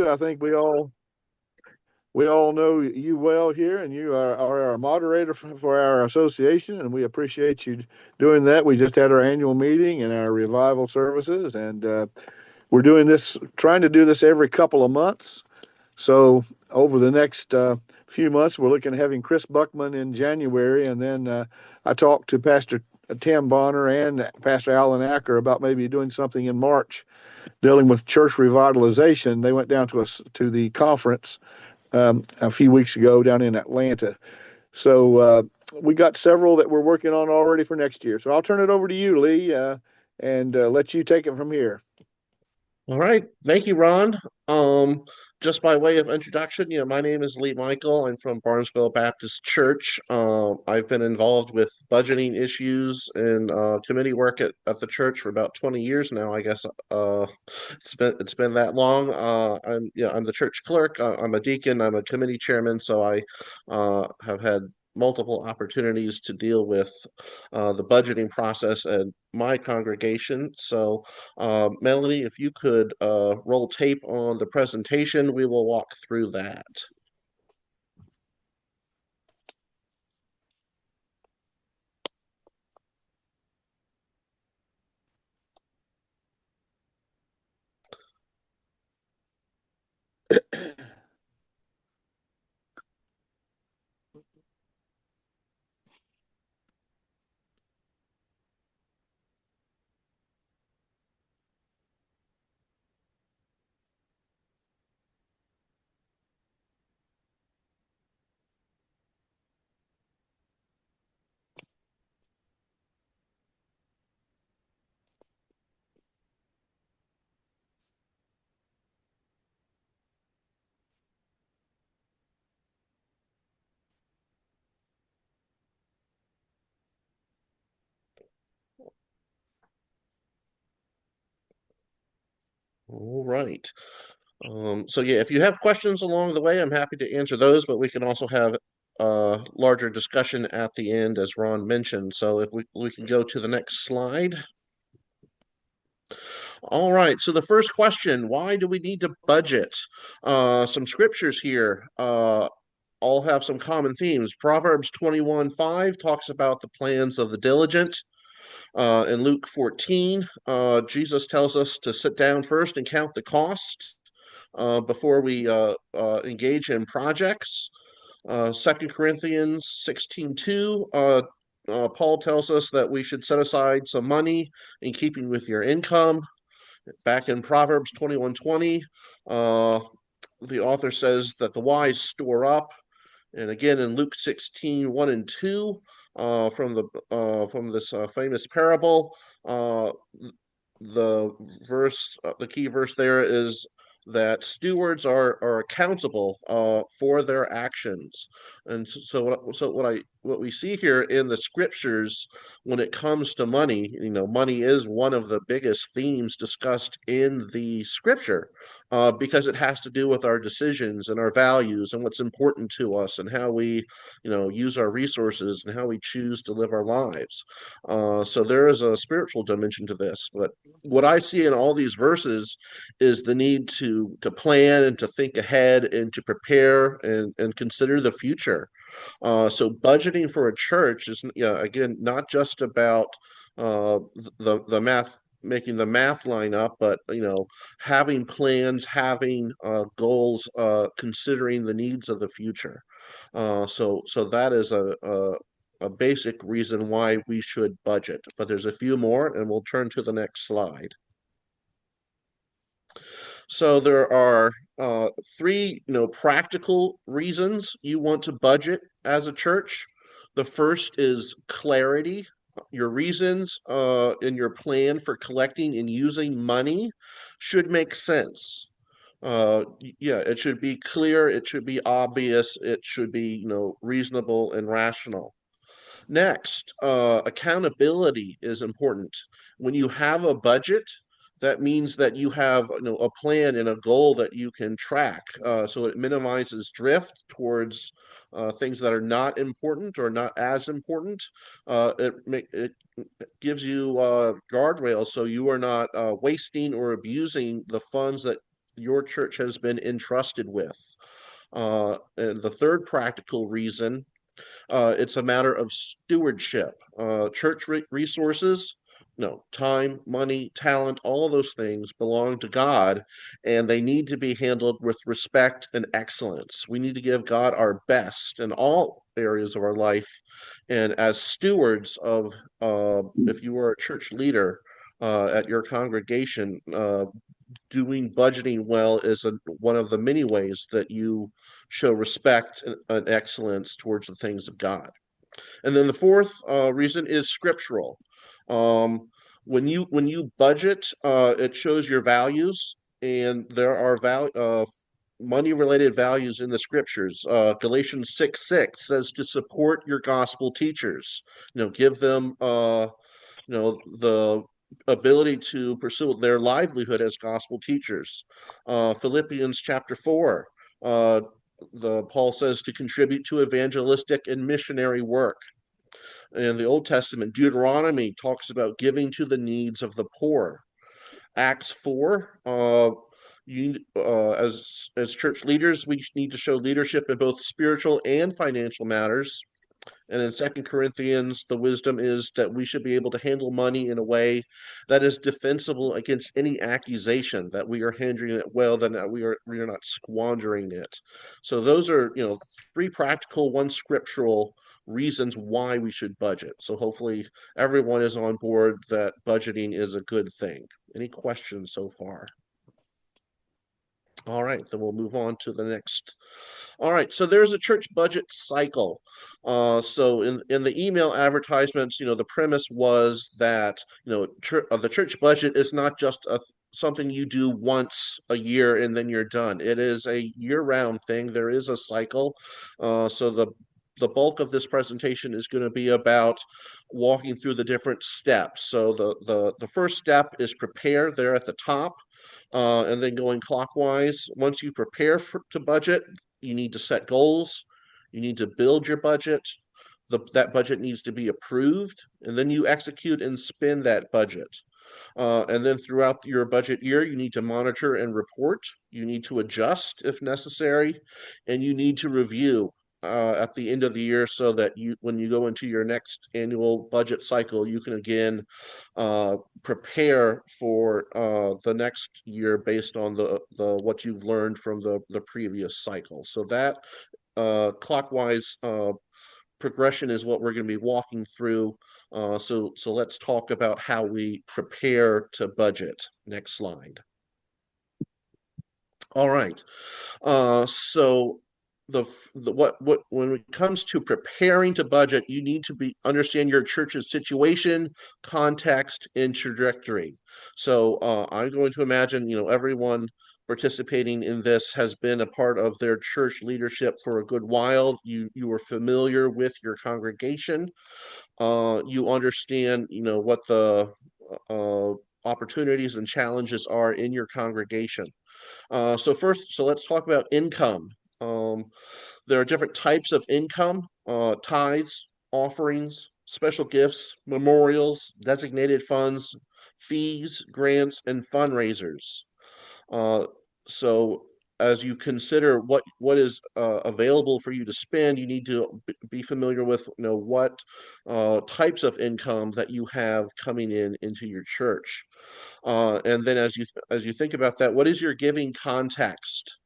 I think we all know you well here, and you are our moderator for our association, and we appreciate you doing that. We just had our annual meeting and our revival services, and we're doing this, trying to do this every couple of months. So over the next few months, we're looking at having Chris Buckman in January, and then I talked to Pastor Tim Bonner and Pastor Alan Acker about maybe doing something in March dealing with church revitalization. They went down to the conference a few weeks ago down in Atlanta. So we got several that we're working on already for next year. So I'll turn it over to you, Lee, and let you take it from here. All right. Thank you, Ron. Just by way of introduction, my name is Lee Michael. I'm from Barnesville Baptist Church. I've been involved with budgeting issues and committee work at the church for about 20 years now. I guess it's been that long. I'm the church clerk. I'm a deacon. I'm a committee chairman. So I have had multiple opportunities to deal with the budgeting process at my congregation. So Melanie, if you could roll tape on the presentation, we will walk through that. All right. So yeah, if you have questions along the way, I'm happy to answer those, but we can also have a larger discussion at the end, as Ron mentioned. So if we can go to the next slide. All right. So the first question, why do we need to budget? Some scriptures here. All have some common themes. Proverbs 21:5 talks about the plans of the diligent. In Luke 14, Jesus tells us to sit down first and count the cost before we engage in projects. 2 Corinthians 16:2, Paul tells us that we should set aside some money in keeping with your income. Back in Proverbs 21:20, the author says that the wise store up. And again in Luke 16:1 and 2, from this famous parable, the the key verse there is that stewards are accountable for their actions. And what we see here in the scriptures when it comes to money, money is one of the biggest themes discussed in the scripture, because it has to do with our decisions and our values and what's important to us and how we, use our resources and how we choose to live our lives. So there is a spiritual dimension to this. But what I see in all these verses is the need to plan and to think ahead and to prepare and consider the future. So budgeting for a church is, again, not just about the math, making the math line up, but having plans, having goals, considering the needs of the future. So that is a basic reason why we should budget. But there's a few more, and we'll turn to the next slide. So there are three, practical reasons you want to budget as a church. The first is clarity. Your reasons and your plan for collecting and using money should make sense. Yeah, it should be clear, it should be obvious, it should be, reasonable and rational. Next, accountability is important. When you have a budget, that means that you have, a plan and a goal that you can track. So it minimizes drift towards things that are not important or not as important. It gives you guardrails so you are not wasting or abusing the funds that your church has been entrusted with. And the third practical reason, it's a matter of stewardship. Church resources, no, time, money, talent, all of those things belong to God, and they need to be handled with respect and excellence. We need to give God our best in all areas of our life. And as stewards of, if you are a church leader at your congregation, doing budgeting well is one of the many ways that you show respect and excellence towards the things of God. And then the fourth reason is scriptural. When you budget, it shows your values, and there are money related values in the scriptures. Galatians 6:6 says to support your gospel teachers. Give them the ability to pursue their livelihood as gospel teachers. Philippians chapter 4, Paul says to contribute to evangelistic and missionary work. In the Old Testament, Deuteronomy talks about giving to the needs of the poor. Acts 4, as church leaders, we need to show leadership in both spiritual and financial matters. And in 2 Corinthians, the wisdom is that we should be able to handle money in a way that is defensible against any accusation that we are handling it well, that we are not squandering it. So those are, three practical, one scriptural reasons why we should budget. So hopefully everyone is on board that budgeting is a good thing. Any questions so far? All right, then we'll move on to the next. All right, so there's a church budget cycle. So in the email advertisements, the premise was that the church budget is not just something you do once a year and then you're done. It is a year-round thing. There is a cycle. So the bulk of this presentation is going to be about walking through the different steps. So the first step is prepare there at the top. And then going clockwise. Once you prepare to budget, you need to set goals. You need to build your budget. That budget needs to be approved, and then you execute and spend that budget. And then throughout your budget year, you need to monitor and report. You need to adjust if necessary, and you need to review at the end of the year so that when you go into your next annual budget cycle, you can again prepare for the next year based on the what you've learned from the previous cycle. So that clockwise progression is what we're going to be walking through. So let's talk about how we prepare to budget. Next slide. All right. So when it comes to preparing to budget, you need to understand your church's situation, context, and trajectory. So I'm going to imagine everyone participating in this has been a part of their church leadership for a good while. You are familiar with your congregation. You understand what the opportunities and challenges are in your congregation. So let's talk about income. There are different types of income: tithes, offerings, special gifts, memorials, designated funds, fees, grants, and fundraisers. So as you consider what is available for you to spend, you need to be familiar with what types of income that you have coming into your church. And then as you think about that, what is your giving context?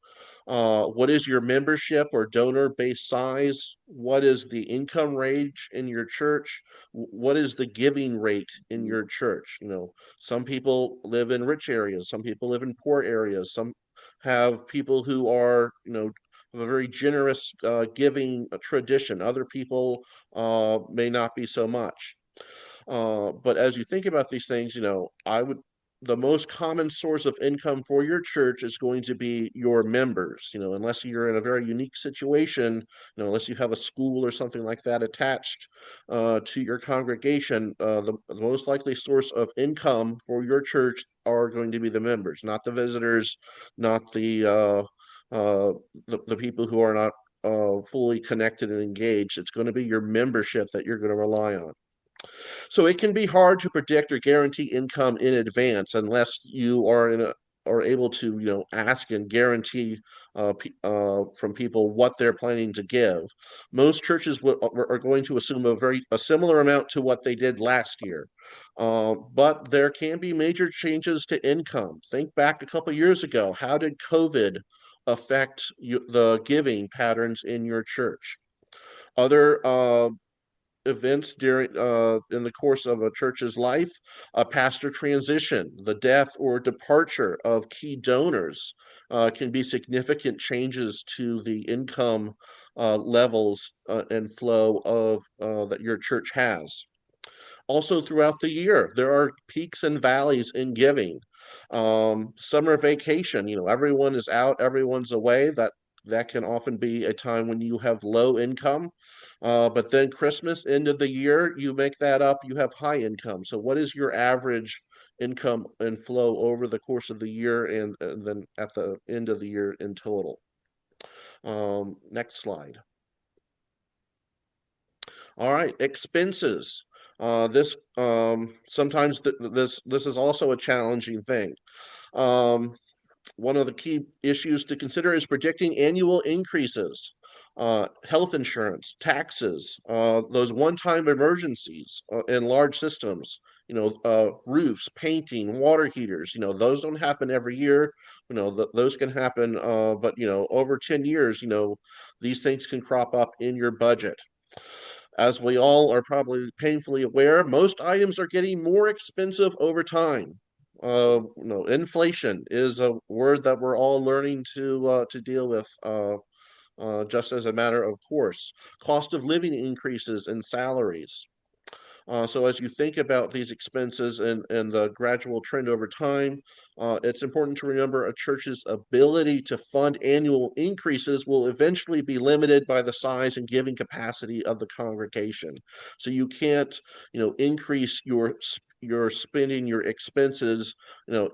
What is your membership or donor base size? What is the income range in your church? What is the giving rate in your church? Some people live in rich areas, some people live in poor areas, some have people who are of a very generous giving tradition. Other people may not be so much. But as you think about these things, the most common source of income for your church is going to be your members, unless you're in a very unique situation, unless you have a school or something like that attached to your congregation, the most likely source of income for your church are going to be the members, not the visitors, not the people who are not fully connected and engaged. It's going to be your membership that you're going to rely on. So it can be hard to predict or guarantee income in advance unless you are are able to, ask and guarantee from people what they're planning to give. Most churches are going to assume a similar amount to what they did last year. But there can be major changes to income. Think back a couple years ago. How did COVID affect the giving patterns in your church? Other events during in the course of a church's life, a pastor transition, the death or departure of key donors can be significant changes to the income levels and flow of that your church has. Also, throughout the year, there are peaks and valleys in giving. Summer vacation, everyone is out, everyone's away. That can often be a time when you have low income. But then Christmas, end of the year, you make that up, you have high income. So, what is your average income and flow over the course of the year and then at the end of the year in total? Next slide. All right, expenses. This sometimes this is also a challenging thing. Um, One of the key issues to consider is predicting annual increases, health insurance, taxes, those one-time emergencies in large systems. Roofs, painting, water heaters. Those don't happen every year. Those can happen, but over 10 years, these things can crop up in your budget. As we all are probably painfully aware, most items are getting more expensive over time. Inflation is a word that we're all learning to deal with, just as a matter of course. Cost of living increases in salaries. So as you think about these expenses and the gradual trend over time, it's important to remember a church's ability to fund annual increases will eventually be limited by the size and giving capacity of the congregation. So you can't, increase your spending, your expenses,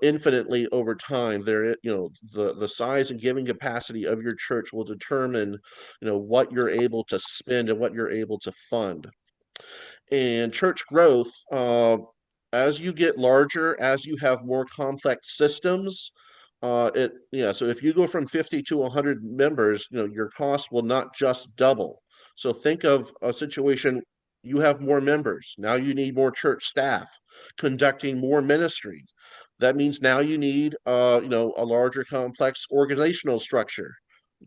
infinitely over time. The size and giving capacity of your church will determine, what you're able to spend and what you're able to fund. And church growth, as you get larger, as you have more complex systems, so if you go from 50 to 100 members, your cost will not just double. So think of a situation, you have more members. Now you need more church staff conducting more ministry. That means now you need, a larger complex organizational structure.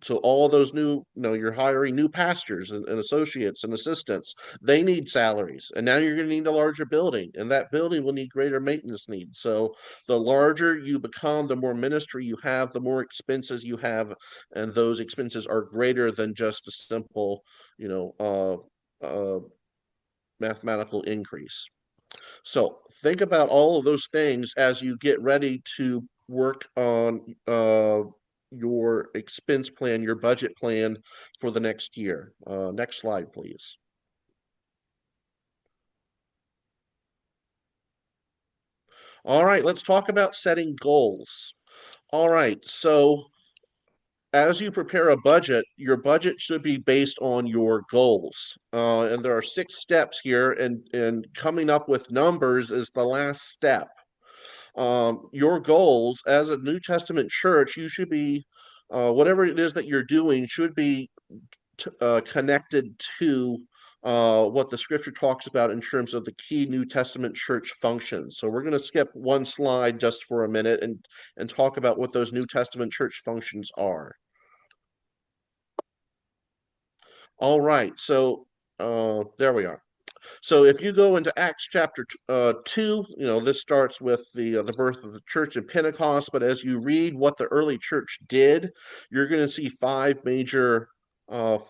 So all those new, you're hiring new pastors and associates and assistants. They need salaries, and now you're going to need a larger building, and that building will need greater maintenance needs. So the larger you become, the more ministry you have, the more expenses you have, and those expenses are greater than just a simple, mathematical increase. So think about all of those things as you get ready to work on your expense plan, your budget plan for the next year. Next slide, please. All right, let's talk about setting goals. All right, so as you prepare a budget, your budget should be based on your goals. And there are 6 steps here, and coming up with numbers is the last step. Your goals as a New Testament church, you should be, whatever it is that you're doing, should be connected to what the scripture talks about in terms of the key New Testament church functions. So we're going to skip one slide just for a minute and talk about what those New Testament church functions are. All right, so there we are. So if you go into Acts chapter 2, this starts with the birth of the church in Pentecost. But as you read what the early church did, you're going to see 5 major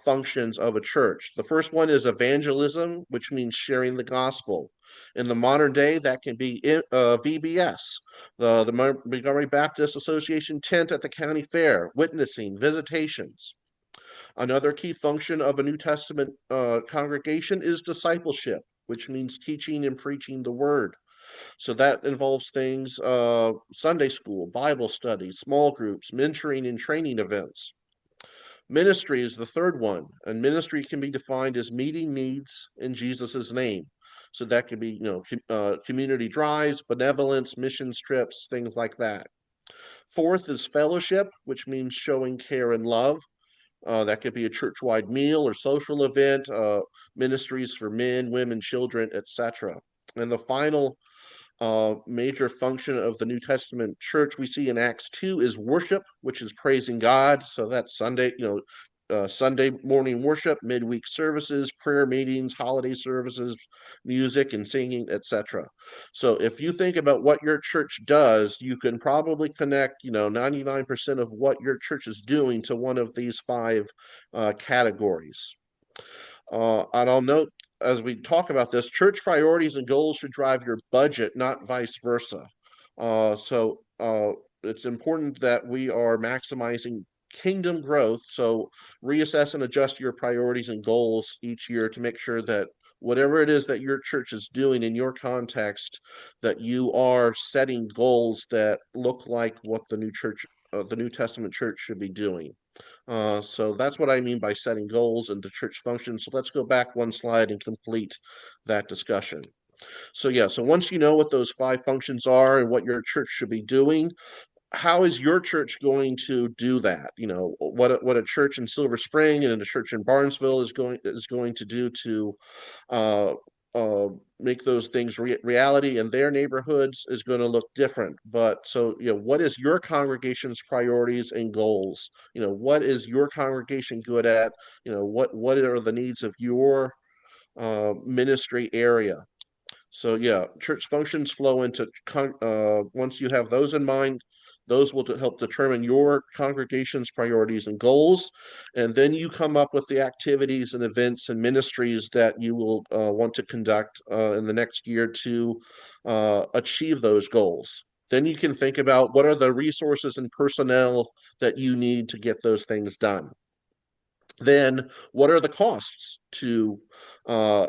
functions of a church. The first one is evangelism, which means sharing the gospel. In the modern day, that can be VBS, the Montgomery Baptist Association tent at the county fair, witnessing, visitations. Another key function of a New Testament congregation is discipleship, which means teaching and preaching the word. So that involves things, Sunday school, Bible study, small groups, mentoring and training events. Ministry is the third one, and ministry can be defined as meeting needs in Jesus's name. So that could be, community drives, benevolence, mission trips, things like that. Fourth is fellowship, which means showing care and love. That could be a church-wide meal or social event, ministries for men, women, children, etc. And the final major function of the New Testament church we see in Acts 2 is worship, which is praising God. So that's Sunday, Sunday morning worship, midweek services, prayer meetings, holiday services, music and singing, etc. So if you think about what your church does, you can probably connect, 99% of what your church is doing to one of these five categories. And I'll note as we talk about this, church priorities and goals should drive your budget, not vice versa. So it's important that we are maximizing kingdom growth. So reassess and adjust your priorities and goals each year to make sure that whatever it is that your church is doing in your context, that you are setting goals that look like what the New Testament church should be doing. So that's what I mean by setting goals and the church function. So let's go back one slide and complete that discussion. So yeah, so once you know what those five functions are and what your church should be doing, how is your church going to do that? What a church in Silver Spring and a church in Barnesville is going to do to uh, make those things reality in their neighborhoods is going to look different. But so, what is your congregation's priorities and goals? What is your congregation good at? What are the needs of your ministry area? So yeah, church functions flow into once you have those in mind, those will help determine your congregation's priorities and goals, and then you come up with the activities and events and ministries that you will want to conduct in the next year to achieve those goals. Then you can think about what are the resources and personnel that you need to get those things done. Then what are the costs uh,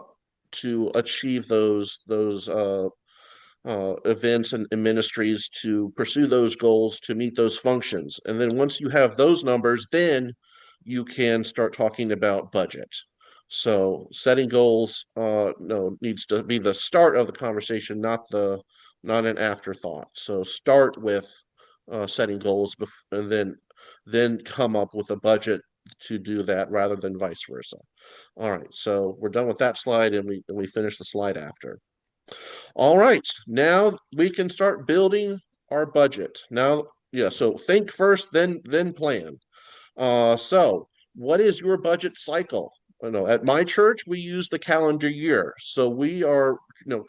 to achieve those events and ministries to pursue those goals to meet those functions? And then once you have those numbers, then you can start talking about budget. So setting goals no needs to be the start of the conversation, not an afterthought. So start with setting goals and then come up with a budget to do that rather than vice versa. All right, so we're done with that slide, and we finish the slide after. All right, now we can start building our budget. Now, yeah, so think first, then plan. So what is your budget cycle? I know at my church we use the calendar year. So we are,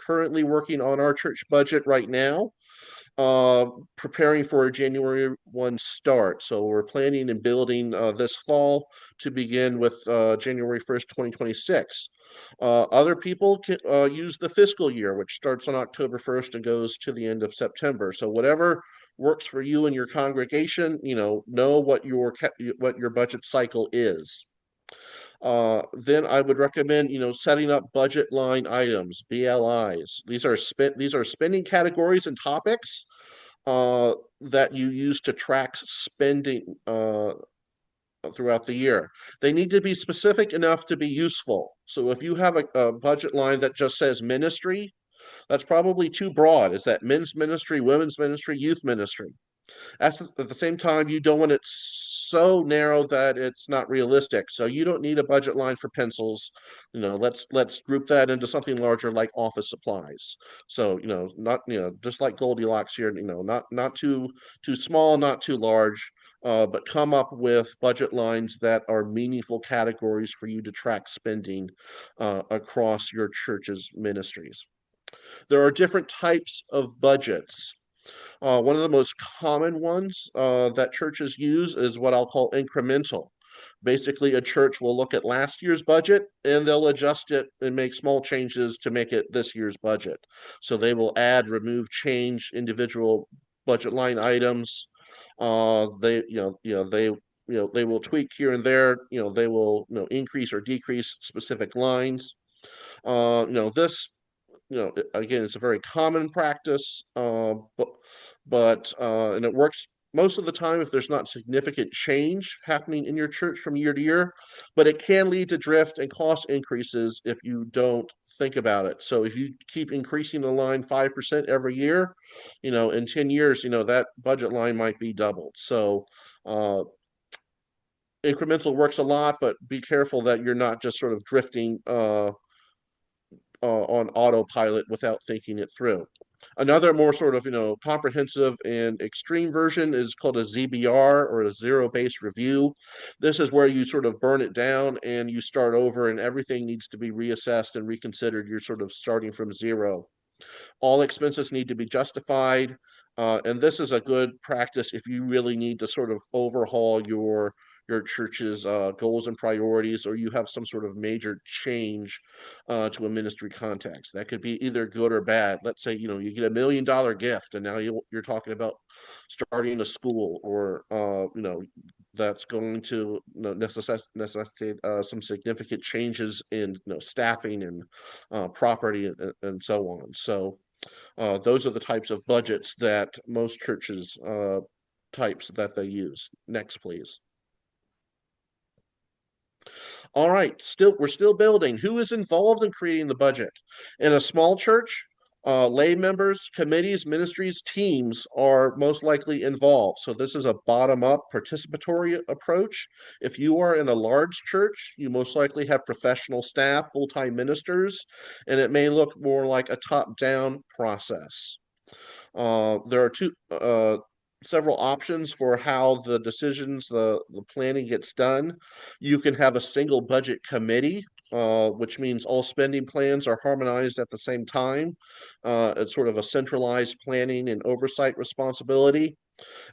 currently working on our church budget right now, preparing for a January 1 start. So we're planning and building this fall to begin with January 1st, 2026. Other people can use the fiscal year, which starts on October 1st and goes to the end of September. So whatever works for you and your congregation, know what your budget cycle is. Then I would recommend, setting up budget line items, BLIs. These are spending categories and topics that you use to track spending throughout the year. They need to be specific enough to be useful. So if you have a budget line that just says ministry, that's probably too broad. Is that men's ministry, women's ministry, youth ministry? At the same time, you don't want it so narrow that it's not realistic. So you don't need a budget line for pencils. Let's group that into something larger like office supplies. So not just like Goldilocks here. Not too small, not too large. But come up with budget lines that are meaningful categories for you to track spending across your church's ministries. There are different types of budgets. One of the most common ones that churches use is what I'll call incremental. Basically, a church will look at last year's budget and they'll adjust it and make small changes to make it this year's budget. So they will add, remove, change individual budget line items. They will tweak here and there. They will increase or decrease specific lines. This again, it's a very common practice, but and it works most of the time if there's not significant change happening in your church from year to year, but it can lead to drift and cost increases if you don't think about it. So if you keep increasing the line 5% every year, in 10 years, that budget line might be doubled. So incremental works a lot, but be careful that you're not just sort of drifting on autopilot without thinking it through. Another more sort of comprehensive and extreme version is called a ZBR, or a zero-based review. This is where you sort of burn it down and you start over, and everything needs to be reassessed and reconsidered. You're sort of starting from zero. All expenses need to be justified, and this is a good practice if you really need to sort of overhaul your church's goals and priorities, or you have some sort of major change to a ministry context. That could be either good or bad. Let's say you get $1 million gift, and now you're talking about starting a school, or that's going to necessitate some significant changes in staffing and property, and so on. So those are the types of budgets that most churches types that they use. Next, please. All right, we're still building. Who is involved in creating the budget? In a small church, lay members, committees, ministries, teams are most likely involved. So this is a bottom-up participatory approach. If you are in a large church, you most likely have professional staff, full-time ministers, and it may look more like a top-down process. There are several options for how the decisions, the planning gets done. You can have a single budget committee, which means all spending plans are harmonized at the same time. It's sort of a centralized planning and oversight responsibility.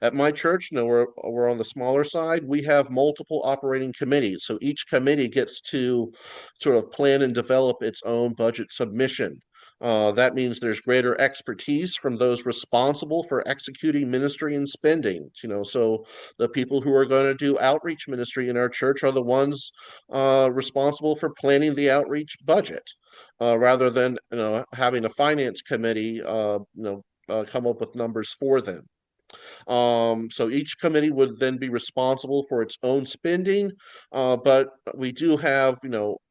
At my church, we're on the smaller side. We have multiple operating committees. So each committee gets to sort of plan and develop its own budget submission. That means there's greater expertise from those responsible for executing ministry and spending. So the people who are going to do outreach ministry in our church are the ones responsible for planning the outreach budget, rather than having a finance committee come up with numbers for them. So each committee would then be responsible for its own spending, but we do have,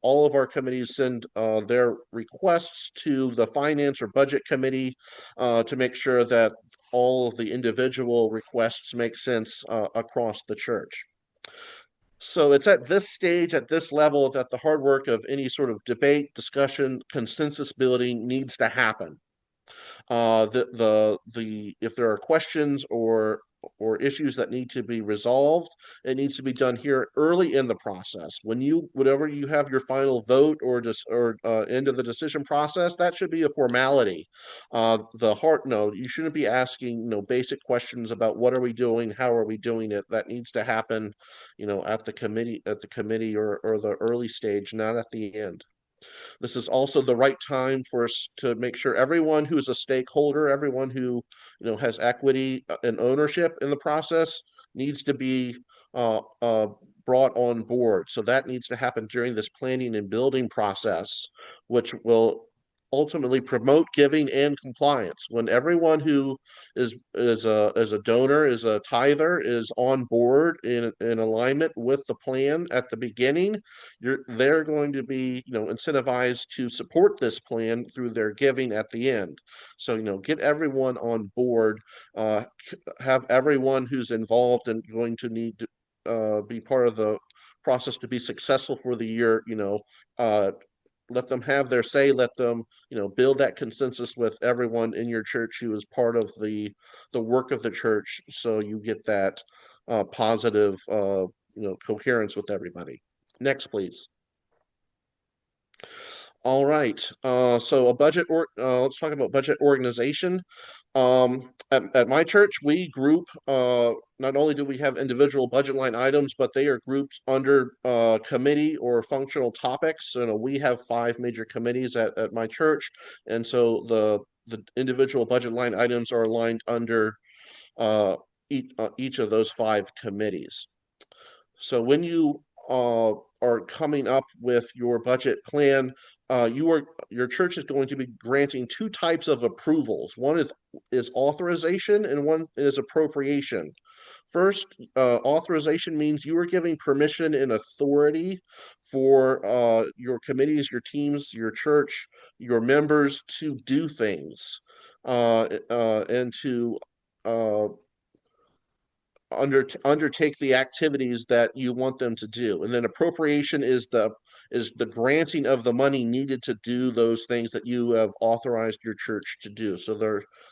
all of our committees send their requests to the finance or budget committee to make sure that all of the individual requests make sense across the church. So it's at this stage, at this level, that the hard work of any sort of debate, discussion, consensus building needs to happen. If there are questions or issues that need to be resolved, it needs to be done here early in the process. Whenever you have your final vote or end of the decision process, that should be a formality. You shouldn't be asking basic questions about what are we doing, how are we doing it. That needs to happen at the committee or the early stage, not at the end. This is also the right time for us to make sure everyone who's a stakeholder, everyone who has equity and ownership in the process, needs to be brought on board. So that needs to happen during this planning and building process, which will ultimately promote giving and compliance. When everyone who is a donor, is a tither, is on board in alignment with the plan at the beginning, they're going to be incentivized to support this plan through their giving at the end. So get everyone on board, have everyone who's involved and going to need to be part of the process to be successful for the year, let them have their say, let them build that consensus with everyone in your church who is part of the work of the church, so you get that positive coherence with everybody. Next, please. All right, so let's talk about budget organization. At my church, we group, not only do we have individual budget line items, but they are grouped under committee or functional topics. We have 5 major committees at my church, and so the individual budget line items are aligned under each of those 5 committees. So when you are coming up with your budget plan, your church is going to be granting 2 types of approvals. One is authorization and one is appropriation. First, authorization means you are giving permission and authority for your committees, your teams, your church, your members to do things and to uh, undertake the activities that you want them to do. And then appropriation is the granting of the money needed to do those things that you have authorized your church to do. So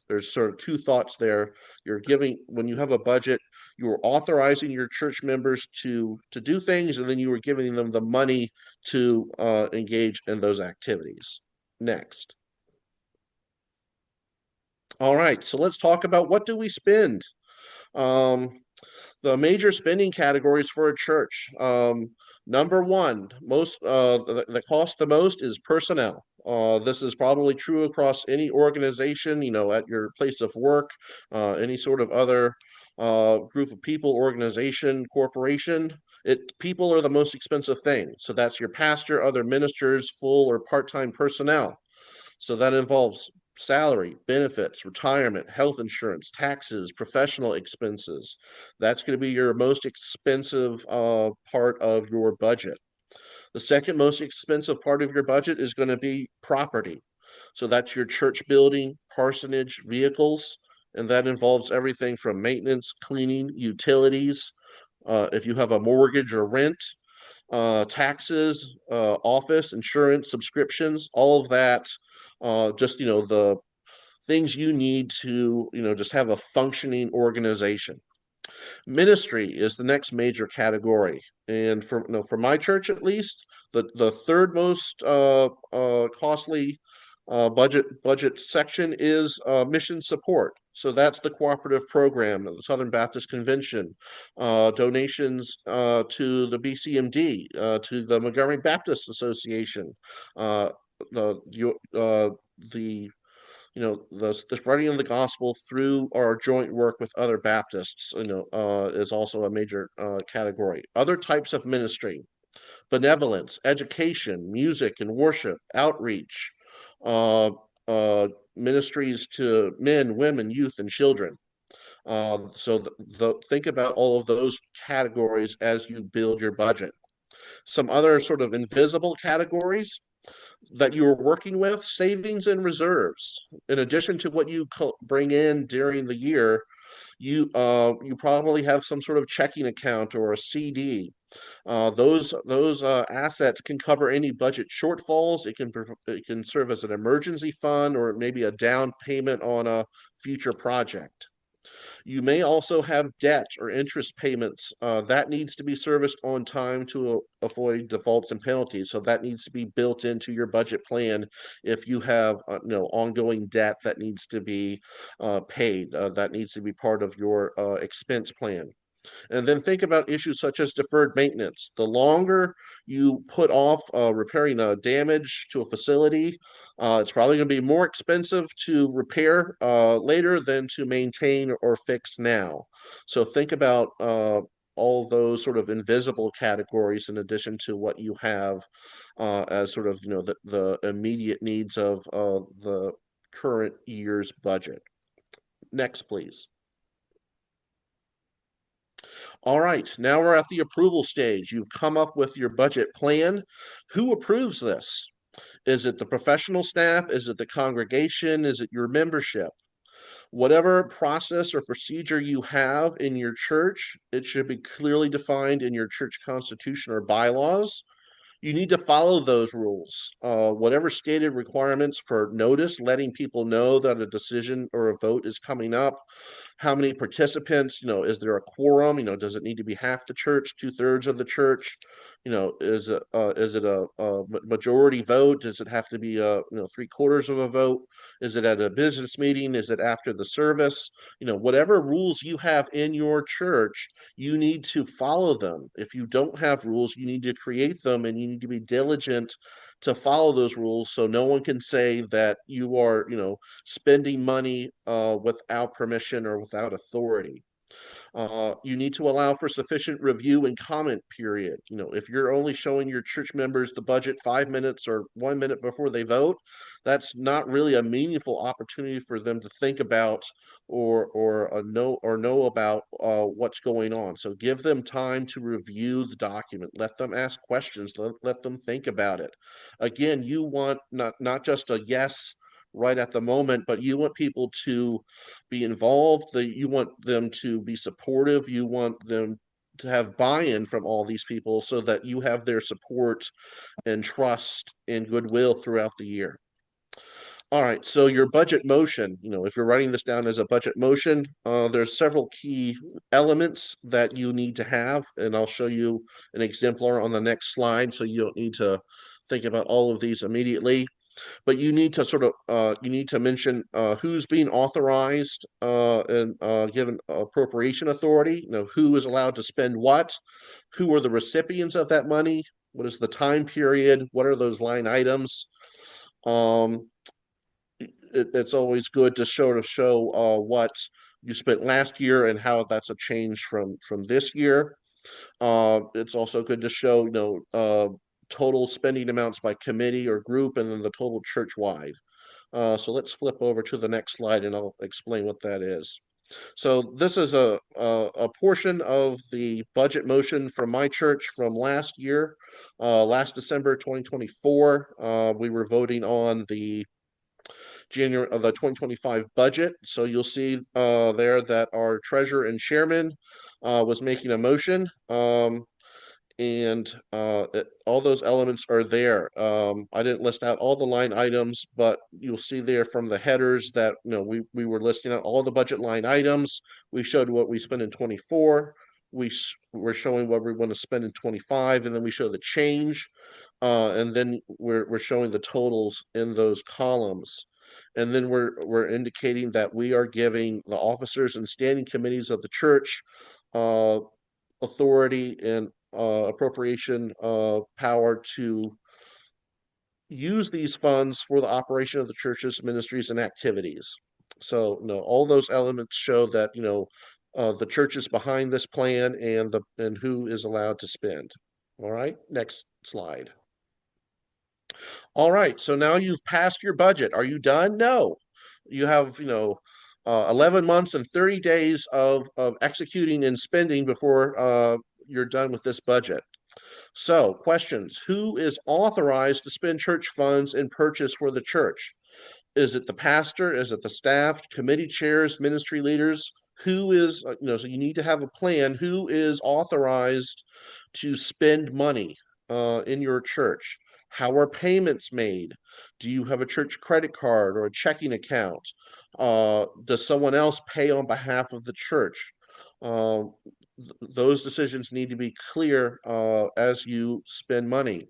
there's sort of two thoughts there. You're giving, when you have a budget, you're authorizing your church members to do things, and then you are giving them the money to engage in those activities. Next. All right, so let's talk about, what do we spend? Um, the major spending categories for a church. Number one, most that costs the most is personnel. This is probably true across any organization, at your place of work, any sort of other group of people, organization, corporation. People are the most expensive thing. So that's your pastor, other ministers, full or part-time personnel. So that involves salary, benefits, retirement, health insurance, taxes, professional expenses. That's going to be your most expensive part of your budget. The second most expensive part of your budget is going to be property. So that's your church building, parsonage, vehicles, and that involves everything from maintenance, cleaning, utilities. If you have a mortgage or rent, taxes, office, insurance, subscriptions, all of that, just, the things you need to, just have a functioning organization. Ministry is the next major category. And for my church, at least, the third most costly budget section is mission support. So that's the cooperative program of the Southern Baptist Convention, donations to the BCMD, to the Montgomery Baptist Association, uh, the the spreading of the gospel through our joint work with other Baptists, is also a major category. Other types of ministry: benevolence, education, music and worship, outreach, uh, ministries to men, women, youth, and children. So think about all of those categories as you build your budget. Some other sort of invisible categories that you are working with: savings and reserves. In addition to what you bring in during the year, you probably have some sort of checking account or a CD. Those assets can cover any budget shortfalls. It can serve as an emergency fund or maybe a down payment on a future project. You may also have debt or interest payments that needs to be serviced on time to avoid defaults and penalties. So that needs to be built into your budget plan if you have ongoing debt that needs to be paid. That needs to be part of your expense plan. And then think about issues such as deferred maintenance. The longer you put off repairing a damage to a facility, it's probably going to be more expensive to repair later than to maintain or fix now. So think about all of those sort of invisible categories in addition to what you have as sort of the immediate needs of the current year's budget. Next, please. All right, now we're at the approval stage. You've come up with your budget plan. Who approves this? Is it the professional staff? Is it the congregation? Is it your membership? Whatever process or procedure you have in your church, it should be clearly defined in your church constitution or bylaws. You need to follow those rules. Whatever stated requirements for notice, letting people know that a decision or a vote is coming up. How many participants? Is there a quorum? Does it need to be half the church, 2/3 of the church? Is it a majority vote? Does it have to be 3/4 of a vote? Is it at a business meeting? Is it after the service? Whatever rules you have in your church, you need to follow them. If you don't have rules, you need to create them, and you need to be diligent to follow those rules so no one can say that you are, spending money without permission or without authority. You need to allow for sufficient review and comment period. If you're only showing your church members the budget 5 minutes or 1 minute before they vote, that's not really a meaningful opportunity for them to think about or know about what's going on. So give them time to review the document. Let them ask questions. Let them think about it. Again, you want not just a yes right at the moment, but you want people to be involved. You want them to be supportive. You want them to have buy-in from all these people so that you have their support and trust and goodwill throughout the year. All right, so your budget motion, if you're writing this down as a budget motion, there's several key elements that you need to have, and I'll show you an exemplar on the next slide, so you don't need to think about all of these immediately. But you need to you need to mention who's being authorized and given appropriation authority. Who is allowed to spend what, who are the recipients of that money, what is the time period, what are those line items. It's always good to sort of show what you spent last year and how that's a change from this year. It's also good to show total spending amounts by committee or group, and then the total church wide. So let's flip over to the next slide and I'll explain what that is. So this is a portion of the budget motion from my church from last year, last December 2024. We were voting on the January of the 2025 budget. So you'll see there that our treasurer and chairman was making a motion. And all those elements are there. I didn't list out all the line items, but you'll see there from the headers that we were listing out all the budget line items. We showed what we spent in 24. We're showing what we want to spend in 25, and then we show the change, and then we're showing the totals in those columns. And then we're indicating that we are giving the officers and standing committees of the church authority and appropriation power to use these funds for the operation of the church's ministries and activities. So, all those elements show that the church is behind this plan and who is allowed to spend. All right, next slide. All right, so now you've passed your budget. Are you done? No, you have 11 months and 30 days of executing and spending before you're done with this budget. So, questions. Who is authorized to spend church funds and purchase for the church? Is it the pastor? Is it the staff, committee chairs, ministry leaders? Who is, so you need to have a plan. Who is authorized to spend money in your church? How are payments made? Do you have a church credit card or a checking account? Does someone else pay on behalf of the church? Those decisions need to be clear as you spend money.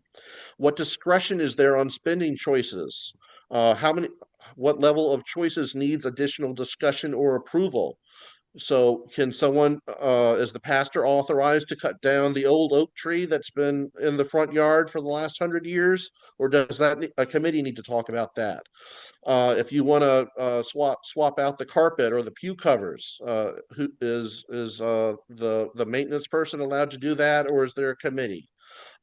What discretion is there on spending choices? What level of choices needs additional discussion or approval? So can someone, is the pastor authorized to cut down the old oak tree that's been in the front yard for the last 100 years? Or does a committee need to talk about that? If you want to swap out the carpet or the pew covers, who is the maintenance person allowed to do that, or is there a committee?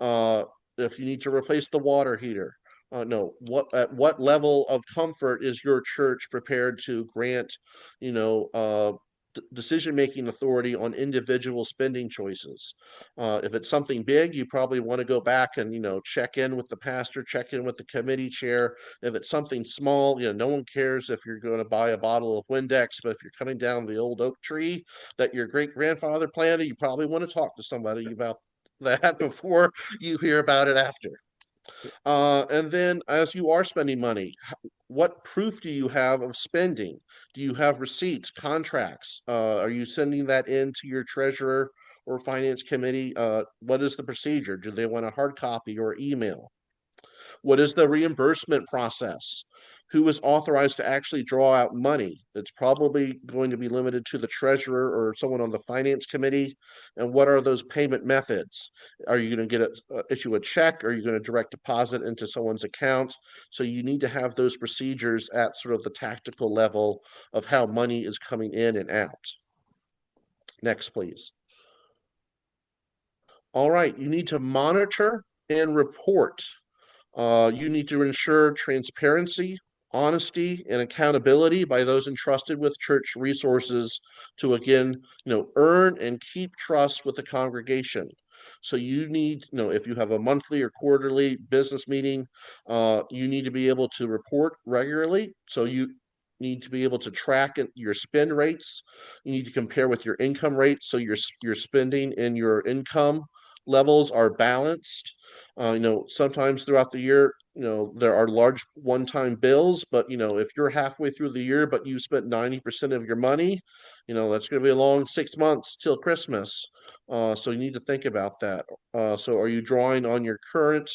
If you need to replace the water heater, no. At what level of comfort is your church prepared to grant, decision-making authority on individual spending choices? If it's something big, you probably want to go back and check in with the pastor, check in with the committee chair. If it's something small, no one cares if you're going to buy a bottle of Windex, but if you're cutting down the old oak tree that your great-grandfather planted, you probably want to talk to somebody about that before you hear about it after. And then as you are spending money, what proof do you have of spending? Do you have receipts, contracts? Are you sending that in to your treasurer or finance committee? What is the procedure? Do they want a hard copy or email? What is the reimbursement process? Who is authorized to actually draw out money? It's probably going to be limited to the treasurer or someone on the finance committee. And what are those payment methods? Are you going to issue a check? Are you going to direct deposit into someone's account? So you need to have those procedures at sort of the tactical level of how money is coming in and out. Next, please. All right, you need to monitor and report. You need to ensure transparency, honesty, and accountability by those entrusted with church resources to again, earn and keep trust with the congregation. So you need, if you have a monthly or quarterly business meeting, you need to be able to report regularly. So you need to be able to track your spend rates. You need to compare with your income rates, so your spending and your income levels are balanced. Sometimes throughout the year, there are large one-time bills, but if you're halfway through the year, but you spent 90% of your money, that's going to be a long 6 months till Christmas. So you need to think about that. So are you drawing on your current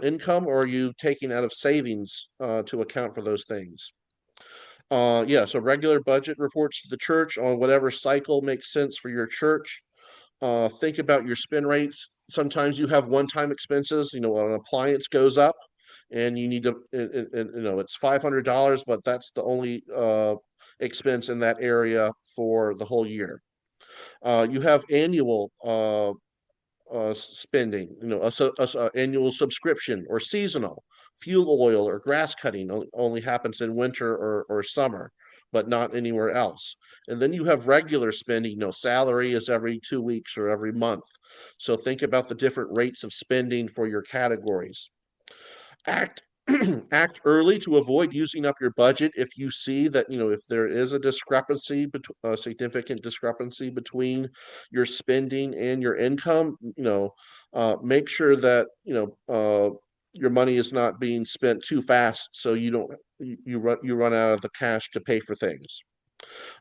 income, or are you taking out of savings to account for those things? Yeah, so regular budget reports to the church on whatever cycle makes sense for your church. Think about your spend rates. Sometimes you have one-time expenses. An appliance goes up, and you need to, it's $500, but that's the only expense in that area for the whole year. You have annual spending, annual subscription or seasonal. Fuel oil or grass cutting only happens in winter or summer, but not anywhere else. And then you have regular spending. Salary is every 2 weeks or every month. So think about the different rates of spending for your categories. Act act early to avoid using up your budget if you see that, if there is a significant discrepancy between your spending and your income. Make sure that your money is not being spent too fast, so you run out of the cash to pay for things.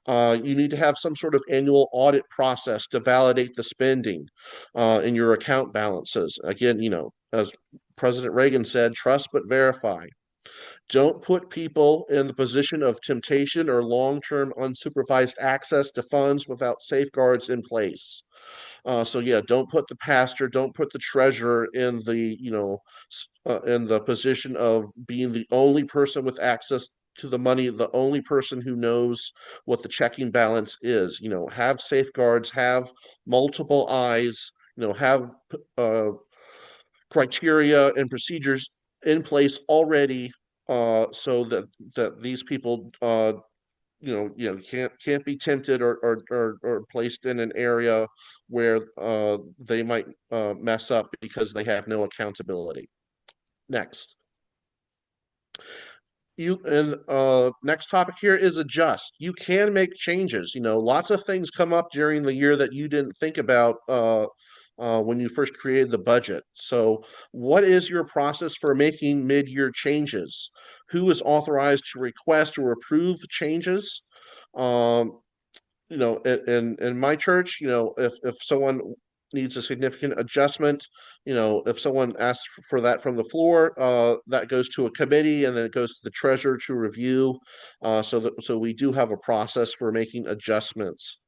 You need to have some sort of annual audit process to validate the spending in your account balances. Again, as President Reagan said, trust but verify. Don't put people in the position of temptation or long-term unsupervised access to funds without safeguards in place. So yeah, don't put the pastor, don't put the treasurer in the position of being the only person with access to the money, the only person who knows what the checking balance is. Have safeguards, have multiple eyes, have criteria and procedures in place already, so that these people can't be tempted or placed in an area where they might mess up because they have no accountability. Next. Next topic here is adjust. You can make changes. Lots of things come up during the year that you didn't think about when you first created the budget. So what is your process for making mid-year changes? Who is authorized to request or approve changes? In my church, if someone needs a significant adjustment, if someone asks for that from the floor, that goes to a committee, and then it goes to the treasurer to review. So we do have a process for making adjustments.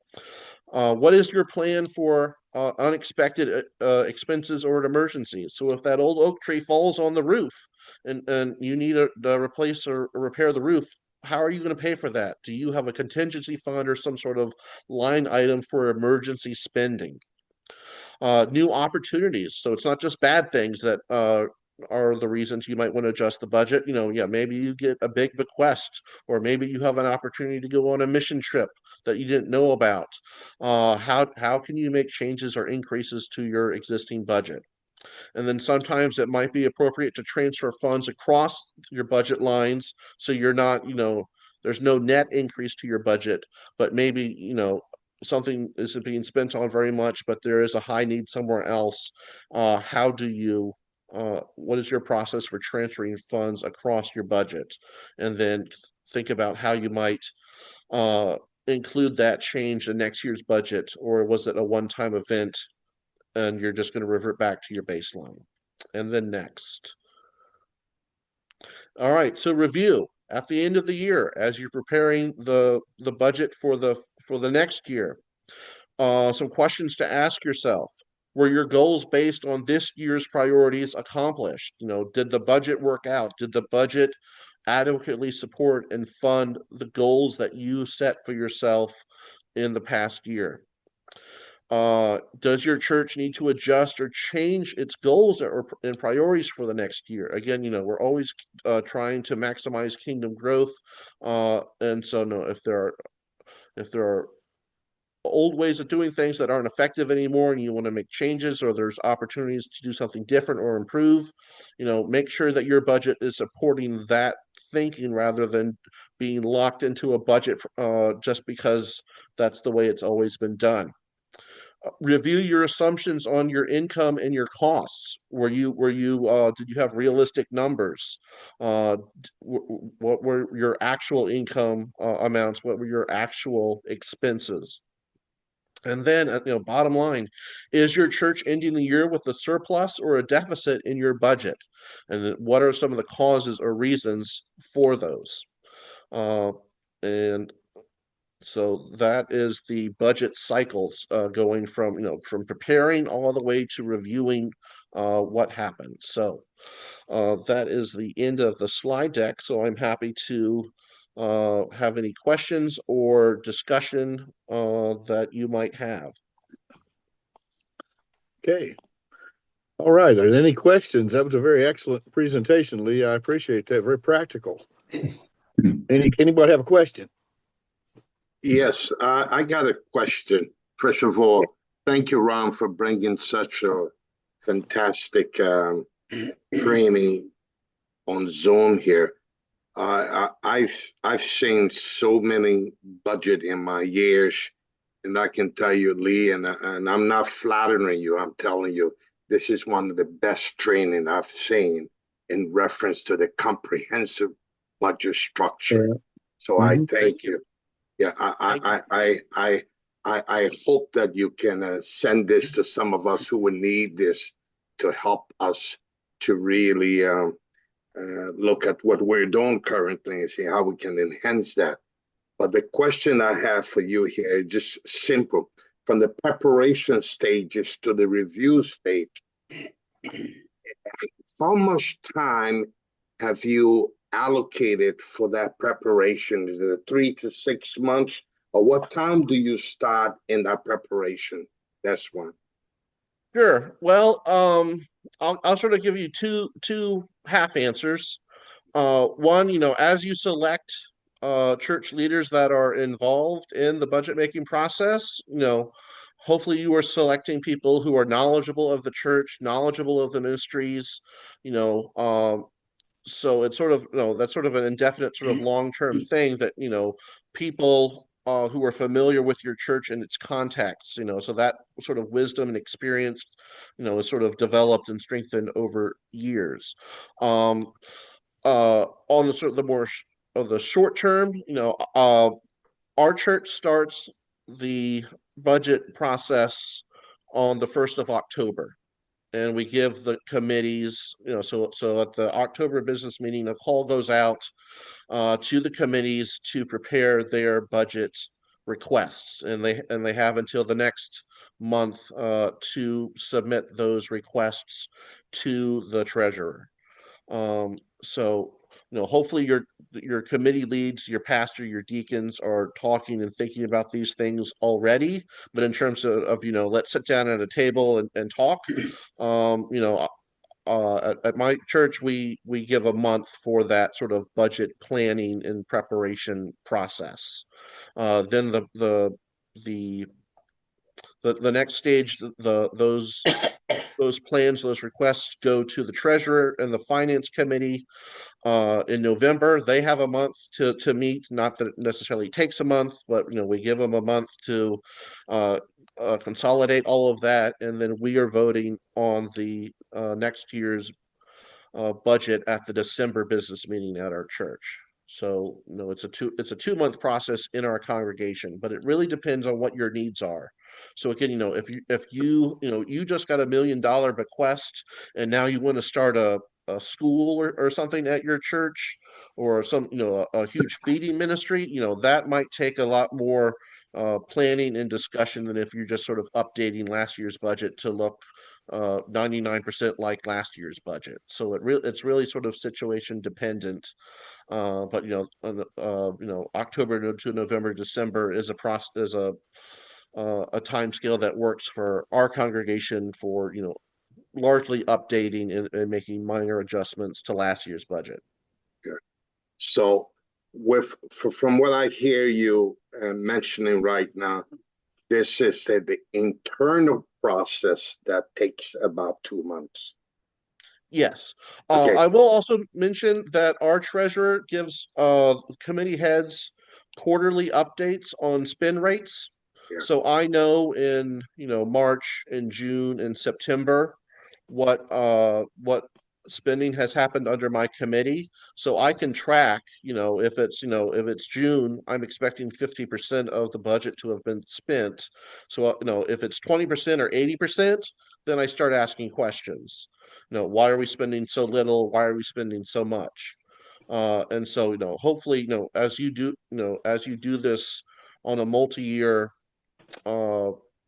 What is your plan for unexpected expenses or emergencies? So if that old oak tree falls on the roof and you need to replace or repair the roof, how are you going to pay for that? Do you have a contingency fund or some sort of line item for emergency spending? New opportunities. So it's not just bad things that are the reasons you might want to adjust the budget. Yeah, maybe you get a big bequest, or maybe you have an opportunity to go on a mission trip that you didn't know about. How can you make changes or increases to your existing budget? And then sometimes it might be appropriate to transfer funds across your budget lines, so you're not, there's no net increase to your budget, but maybe, something isn't being spent on very much, but there is a high need somewhere else. What is your process for transferring funds across your budget? And then think about how you might include that change in next year's budget, or was it a one-time event and you're just going to revert back to your baseline? And then next. All right, so review at the end of the year as you're preparing the budget for the next year. Some questions to ask yourself. Were your goals based on this year's priorities accomplished? Did the budget work out? Did the budget adequately support and fund the goals that you set for yourself in the past year? Does your church need to adjust or change its goals or and priorities for the next year? Again, we're always trying to maximize kingdom growth, and so no, if there are old ways of doing things that aren't effective anymore and you want to make changes, or there's opportunities to do something different or improve, make sure that your budget is supporting that thinking rather than being locked into a budget just because that's the way it's always been done. Review your assumptions on your income and your costs. Were you did you have realistic numbers? What were your actual income amounts? What were your actual expenses? And then, bottom line, is your church ending the year with a surplus or a deficit in your budget? And then what are some of the causes or reasons for those? Uh, and so that is the budget cycles, going from preparing all the way to reviewing what happened. So that is the end of the slide deck. So I'm happy to have any questions or discussion that you might have. Okay. All right. Are there any questions? That was a very excellent presentation, Lee. I appreciate that. Very practical. Anybody have a question? Yes, I got a question. First of all, thank you, Ron, for bringing such a fantastic training on Zoom here. I've seen so many budget in my years, and I can tell you, Lee, and I'm not flattering you. I'm telling you, this is one of the best training I've seen in reference to the comprehensive budget structure. So I thank you. Yeah, I hope that you can send this to some of us who would need this to help us to really look at what we're doing currently and see how we can enhance that. But the question I have for you here is just simple. From the preparation stages to the review stage, how much time have you allocated for that preparation? Is it 3 to 6 months? Or what time do you start in that preparation? That's one. Sure. Well, I'll sort of give you two half answers. One, as you select church leaders that are involved in the budget making process, hopefully you are selecting people who are knowledgeable of the church, knowledgeable of the ministries, so it's sort of, that's sort of an indefinite sort of long-term thing that, people who are familiar with your church and its contexts, so that sort of wisdom and experience, is sort of developed and strengthened over years. On the sort of the more of the short term, our church starts the budget process on the 1st of October. And we give the committees, so at the October business meeting, a call goes out to the committees to prepare their budget requests, and they have until the next month to submit those requests to the treasurer. So hopefully your committee leads, your pastor, your deacons are talking and thinking about these things already. But in terms of let's sit down at a table and talk. At my church, we give a month for that sort of budget planning and preparation process. Then the next stage, those plans, those requests go to the treasurer and the finance committee in November. They have a month to meet. Not that it necessarily takes a month, but we give them a month to consolidate all of that, and then we are voting on the next year's budget at the December business meeting at our church. So it's a 2 month process in our congregation, but it really depends on what your needs are. So again, if you just got $1 million bequest and now you want to start a school or something at your church, or some a huge feeding ministry, that might take a lot more planning and discussion than if you're just sort of updating last year's budget to look 99% like last year's budget. So it's really sort of situation dependent. But October to November, December is a process, a time scale that works for our congregation for, largely updating and making minor adjustments to last year's budget. So from what I hear you mentioning right now, this is the internal process that takes about 2 months. Yes. Okay. I will also mention that our treasurer gives committee heads quarterly updates on spend rates. Yeah. So I know in, March and June and September what spending has happened under my committee. So I can track, if it's June, I'm expecting 50% of the budget to have been spent. So, if it's 20% or 80%, then I start asking questions. Why are we spending so little? Why are we spending so much? And so, hopefully, as you do this on a multi-year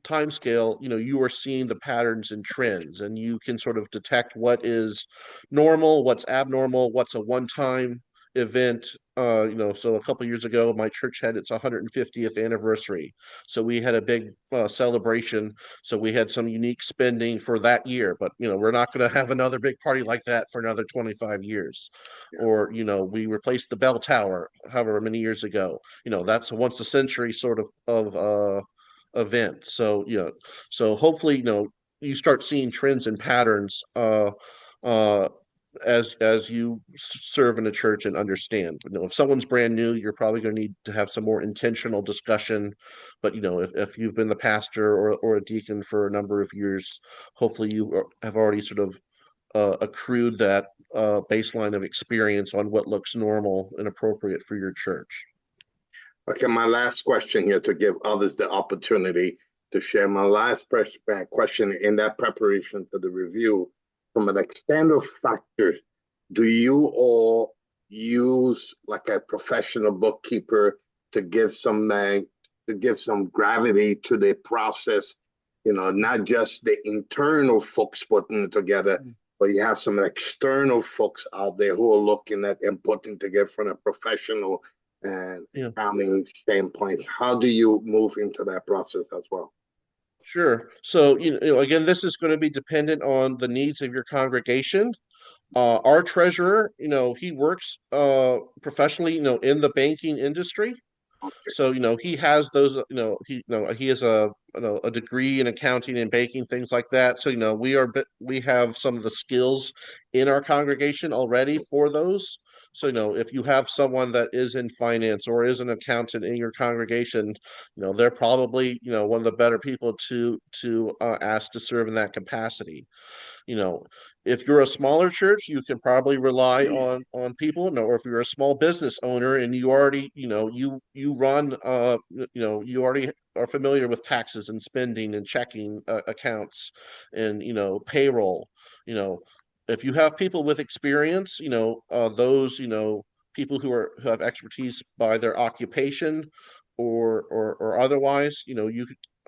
time scale, you are seeing the patterns and trends, and you can sort of detect what is normal, what's abnormal, what's a one-time event. So a couple years ago, my church had its 150th anniversary. So we had a big celebration. So we had some unique spending for that year, but we're not going to have another big party like that for another 25 years. Yeah. Or, we replaced the bell tower however many years ago. That's a once a century sort of event. So, so hopefully, you start seeing trends and patterns as you serve in a church and understand. If someone's brand new, you're probably going to need to have some more intentional discussion. But if you've been the pastor or a deacon for a number of years, hopefully you have already sort of accrued that baseline of experience on what looks normal and appropriate for your church. Okay, my last question here to give others the opportunity to share. My last question in that preparation for the review, from an external factor, do you all use like a professional bookkeeper to give some gravity to the process? Not just the internal folks putting it together, but you have some external folks out there who are looking at and putting together from a professional and accounting standpoint. How do you move into that process as well? Sure. So, again, this is going to be dependent on the needs of your congregation. Our treasurer, he works professionally, in the banking industry. Okay. So, he has those, he has a degree in accounting and banking, things like that. So, we have some of the skills in our congregation already for those. So, if you have someone that is in finance or is an accountant in your congregation, they're probably, one of the better people to ask to serve in that capacity. If you're a smaller church, you can probably rely on people. Or if you're a small business owner and you already, you run, you already are familiar with taxes and spending and checking accounts and payroll. If you have people with experience, those people who have expertise by their occupation or otherwise,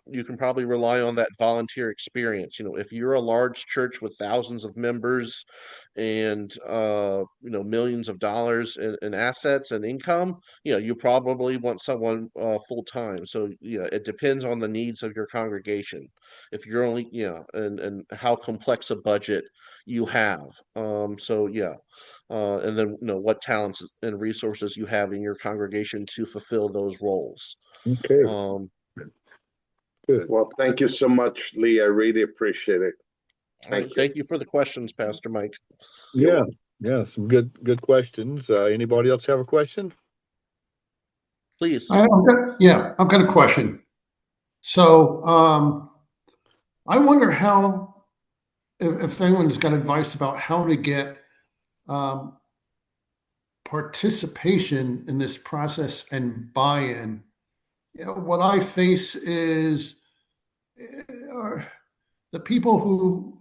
you can probably rely on that volunteer experience. If you're a large church with thousands of members and millions of dollars in assets and income, you probably want someone full time. So it depends on the needs of your congregation. If you're only and how complex a budget you have. And then what talents and resources you have in your congregation to fulfill those roles. Okay. Good. Well, thank you so much, Lee. I really appreciate it. Thank you for the questions, Pastor Mike. Yeah. Yeah. Some good questions. Anybody else have a question? Please. I've got a question. So I wonder how, if anyone's got advice about how to get participation in this process and buy-in. What I face is the people who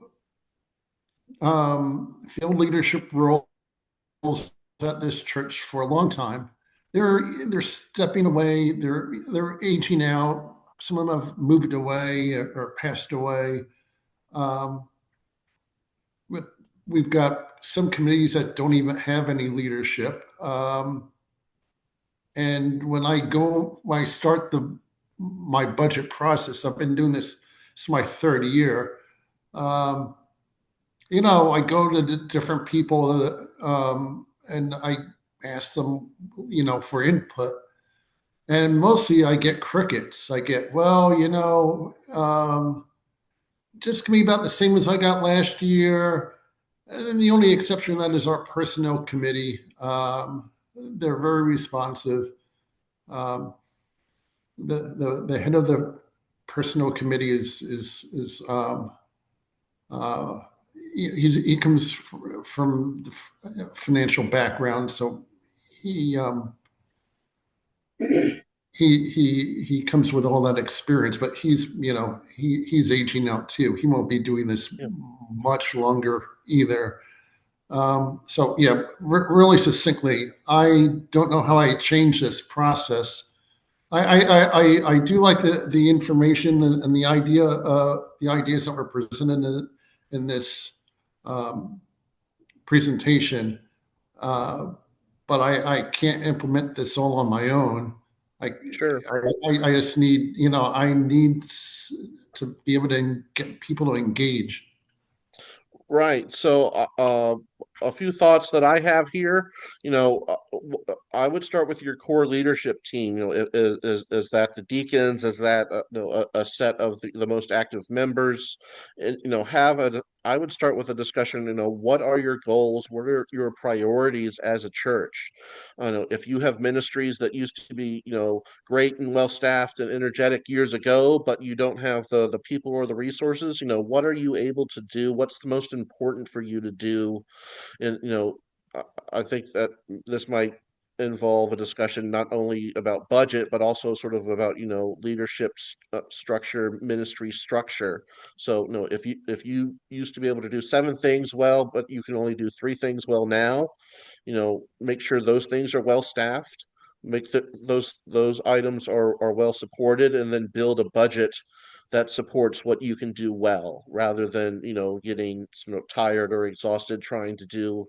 fill leadership roles at this church for a long time. They're stepping away. They're aging out. Some of them have moved away or passed away. We've got some committees that don't even have any leadership. And when I start the my budget process. I've been doing this. It's my third year. Um, I go to the different people, and I ask them, for input. And mostly I get crickets. I get, well, just gonna be about the same as I got last year. And then the only exception to that is our personnel committee. They're very responsive. Um, the head of the personnel committee is uh, he comes from the financial background, so he he comes with all that experience, but he's aging out too. He won't be doing this Yeah. much longer either. So yeah, really succinctly, I don't know how I change this process. I do like the information and the ideas that were presented in this um, presentation, uh, but I can't implement this all on my own. I, Sure. I just need, I need to be able to get people to engage. Right. So, a few thoughts that I have here. I would start with your core leadership team. Is that the deacons? Is that a set of the most active members? And I would start with a discussion. What are your goals? What are your priorities as a church? If you have ministries that used to be great and well staffed and energetic years ago, but you don't have the people or the resources, what are you able to do? What's the most important for you to do? And I think that this might involve a discussion not only about budget but also sort of about leadership structure, ministry structure. So if you used to be able to do 7 things well, but you can only do 3 things well now, make sure those things are well staffed, make those items are well supported, and then build a budget that supports what you can do well, rather than getting tired or exhausted trying to do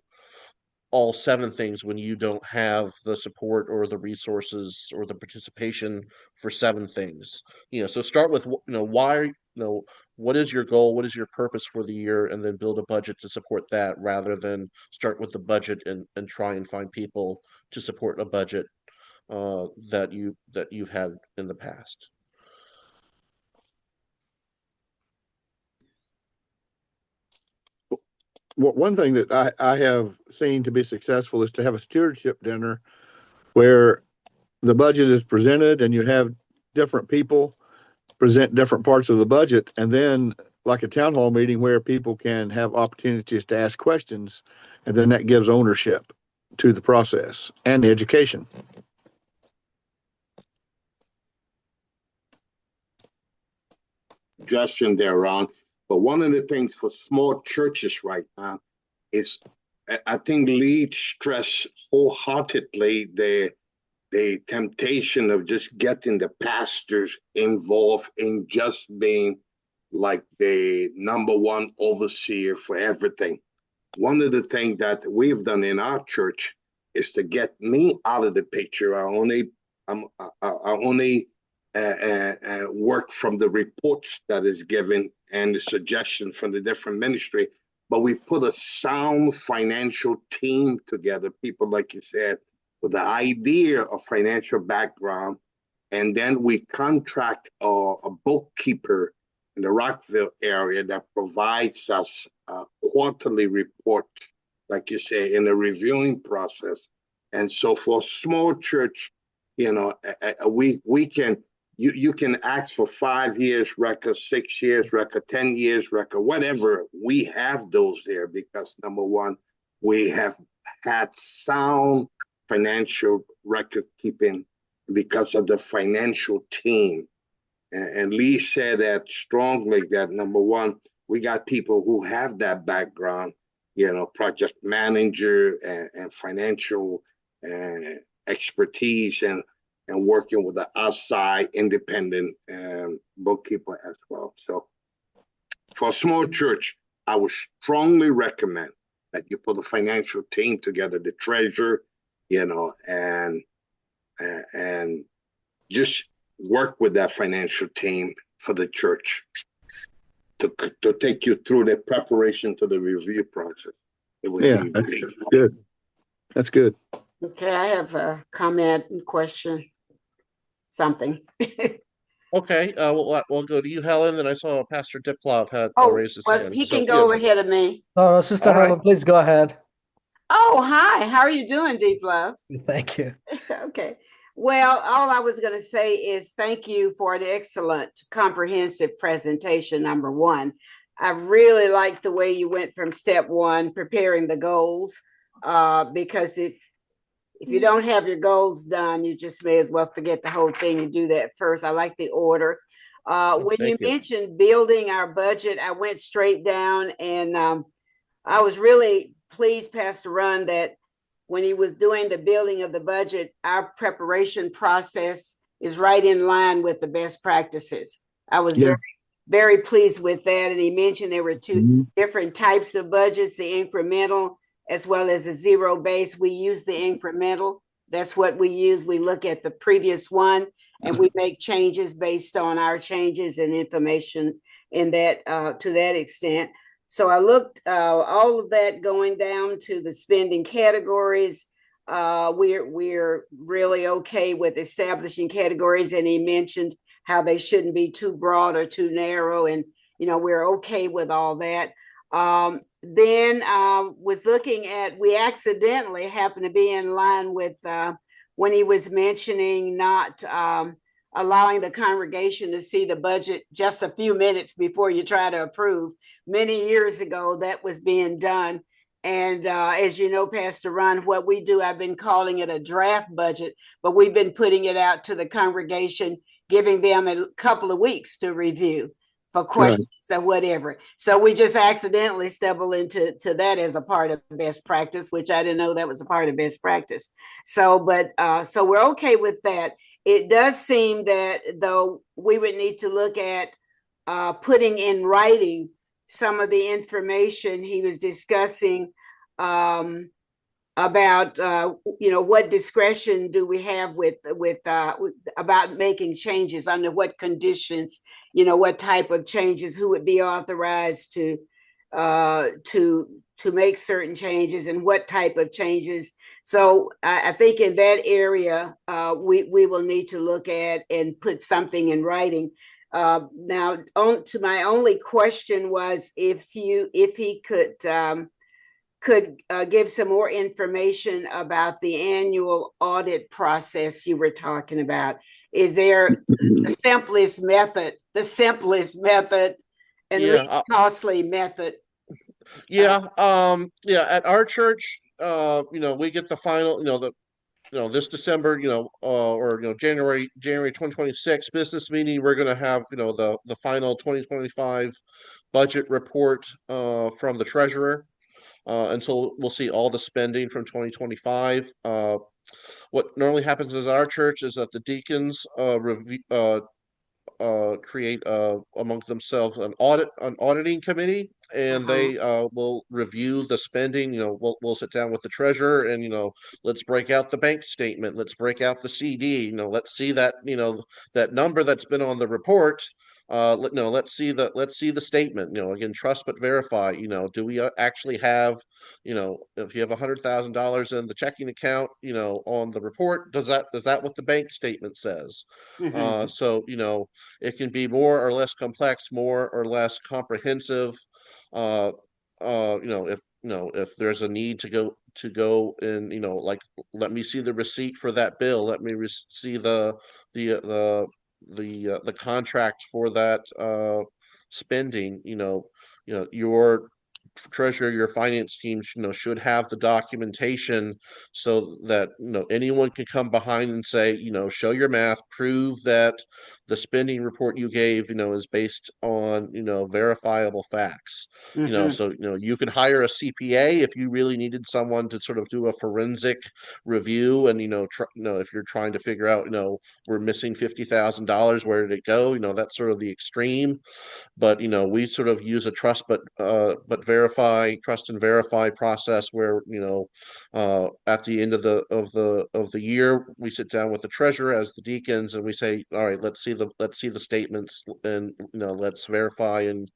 all 7 things when you don't have the support or the resources or the participation for 7 things. So start with why, what is your goal, what is your purpose for the year, and then build a budget to support that, rather than start with the budget and try and find people to support a budget that you've had in the past. One thing that I have seen to be successful is to have a stewardship dinner where the budget is presented and you have different people present different parts of the budget, and then like a town hall meeting where people can have opportunities to ask questions, and then that gives ownership to the process and the education. Suggestion there, Ron. But one of the things for small churches right now is, I think Lee stressed wholeheartedly the temptation of just getting the pastors involved in just being like the number one overseer for everything. One of the things that we've done in our church is to get me out of the picture. I only work from the reports that is given and the suggestion from the different ministry, but we put a sound financial team together, people like you said, with the idea of financial background, and then we contract a bookkeeper in the Rockville area that provides us a quarterly report, like you say, in the reviewing process. And so for a small church, we can, you can ask for 5 years record, 6 years record, 10 years record, whatever. We have those there because number one, we have had sound financial record keeping because of the financial team. And Lee said that strongly, that number one, we got people who have that background, project manager and financial expertise, and working with the outside independent bookkeeper as well. So for a small church, I would strongly recommend that you put a financial team together, the treasurer, and just work with that financial team for the church to take you through the preparation to the review process. It would Yeah, be that's good. That's good. Okay, I have a comment and question, something. Okay, we'll go to you, Helen. And I saw Pastor Diplov had Oh, raised his well, hand. he So, can go ahead of me. Oh, Sister All right. Helen, please go ahead. Oh, hi, how are you doing, Deep Love? Thank you. Okay. Well, all I was going to say is thank you for an excellent comprehensive presentation, number one. I really like the way you went from step one, preparing the goals, because if you don't have your goals done, you just may as well forget the whole thing and do that first. I like the order. When you Thank you. mentioned building our budget, I went straight down, and I was really pleased, Pastor Run, that when he was doing the building of the budget, our preparation process is right in line with the best practices. I was Yeah. very pleased with that. And he mentioned there were two Mhm. different types of budgets, the incremental as well as the zero base. We use the incremental. That's what we use. We look at the previous one and we make changes based on our changes and information in that to that extent. So I looked all of that going down to the spending categories. We're really okay with establishing categories, and he mentioned how they shouldn't be too broad or too narrow, and we're okay with all that. Then was looking at, we accidentally happened to be in line with when he was mentioning not allowing the congregation to see the budget just a few minutes before you try to approve. Many years ago, that was being done. And as you know, Pastor Ron, what we do, I've been calling it a draft budget, but we've been putting it out to the congregation, giving them a couple of weeks to review for questions or whatever. So we just accidentally stumble into that as a part of best practice, which I didn't know that was a part of best practice. So, but so we're okay with that. It does seem that, though, we would need to look at putting in writing some of the information he was discussing about what discretion do we have with about making changes, under what conditions, what type of changes, who would be authorized to make certain changes, and what type of changes. So I think in that area we will need to look at and put something in writing. Now, to my only question was if he could give some more information about the annual audit process you were talking about. Is there the simplest method, and least costly method? Yeah. At our church, we get the final, this December, or January 2026 business meeting, we're going to have, the final 2025 budget report from the treasurer. And so we'll see all the spending from 2025. What normally happens is our church is that the deacons review create among themselves an auditing committee, and they will review the spending. We'll sit down with the treasurer, and let's break out the bank statement, let's break out the CD, let's see that that number that's been on the report. Let's see the statement. Again, trust but verify. Do we actually have, if you have $100,000 in the checking account, on the report, is that what the bank statement says? So it can be more or less complex, more or less comprehensive. If there's a need to go and like, let me see the receipt for that bill. Let me see the contract for that spending. Your treasurer, your finance team, should have the documentation, so that anyone can come behind and say, show your math, prove that the spending report you gave, is based on verifiable facts. So you could hire a CPA if you really needed someone to sort of do a forensic review, and if you're trying to figure out, we're missing $50,000, where did it go? That's sort of the extreme. But we sort of use a trust but verify trust and verify process where, at the end of the year, we sit down with the treasurer as the deacons and we say, all right, let's see the statements and, let's verify and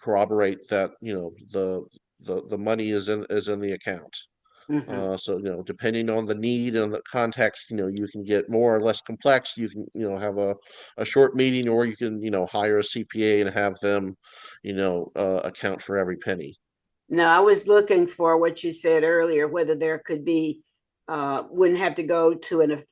corroborate that, the money is in the account. Mhm. So, depending on the need and the context, you can get more or less complex. You can, have a short meeting, or you can, hire a CPA and have them, account for every penny. No, I was looking for what you said earlier, whether there could be, wouldn't have to go to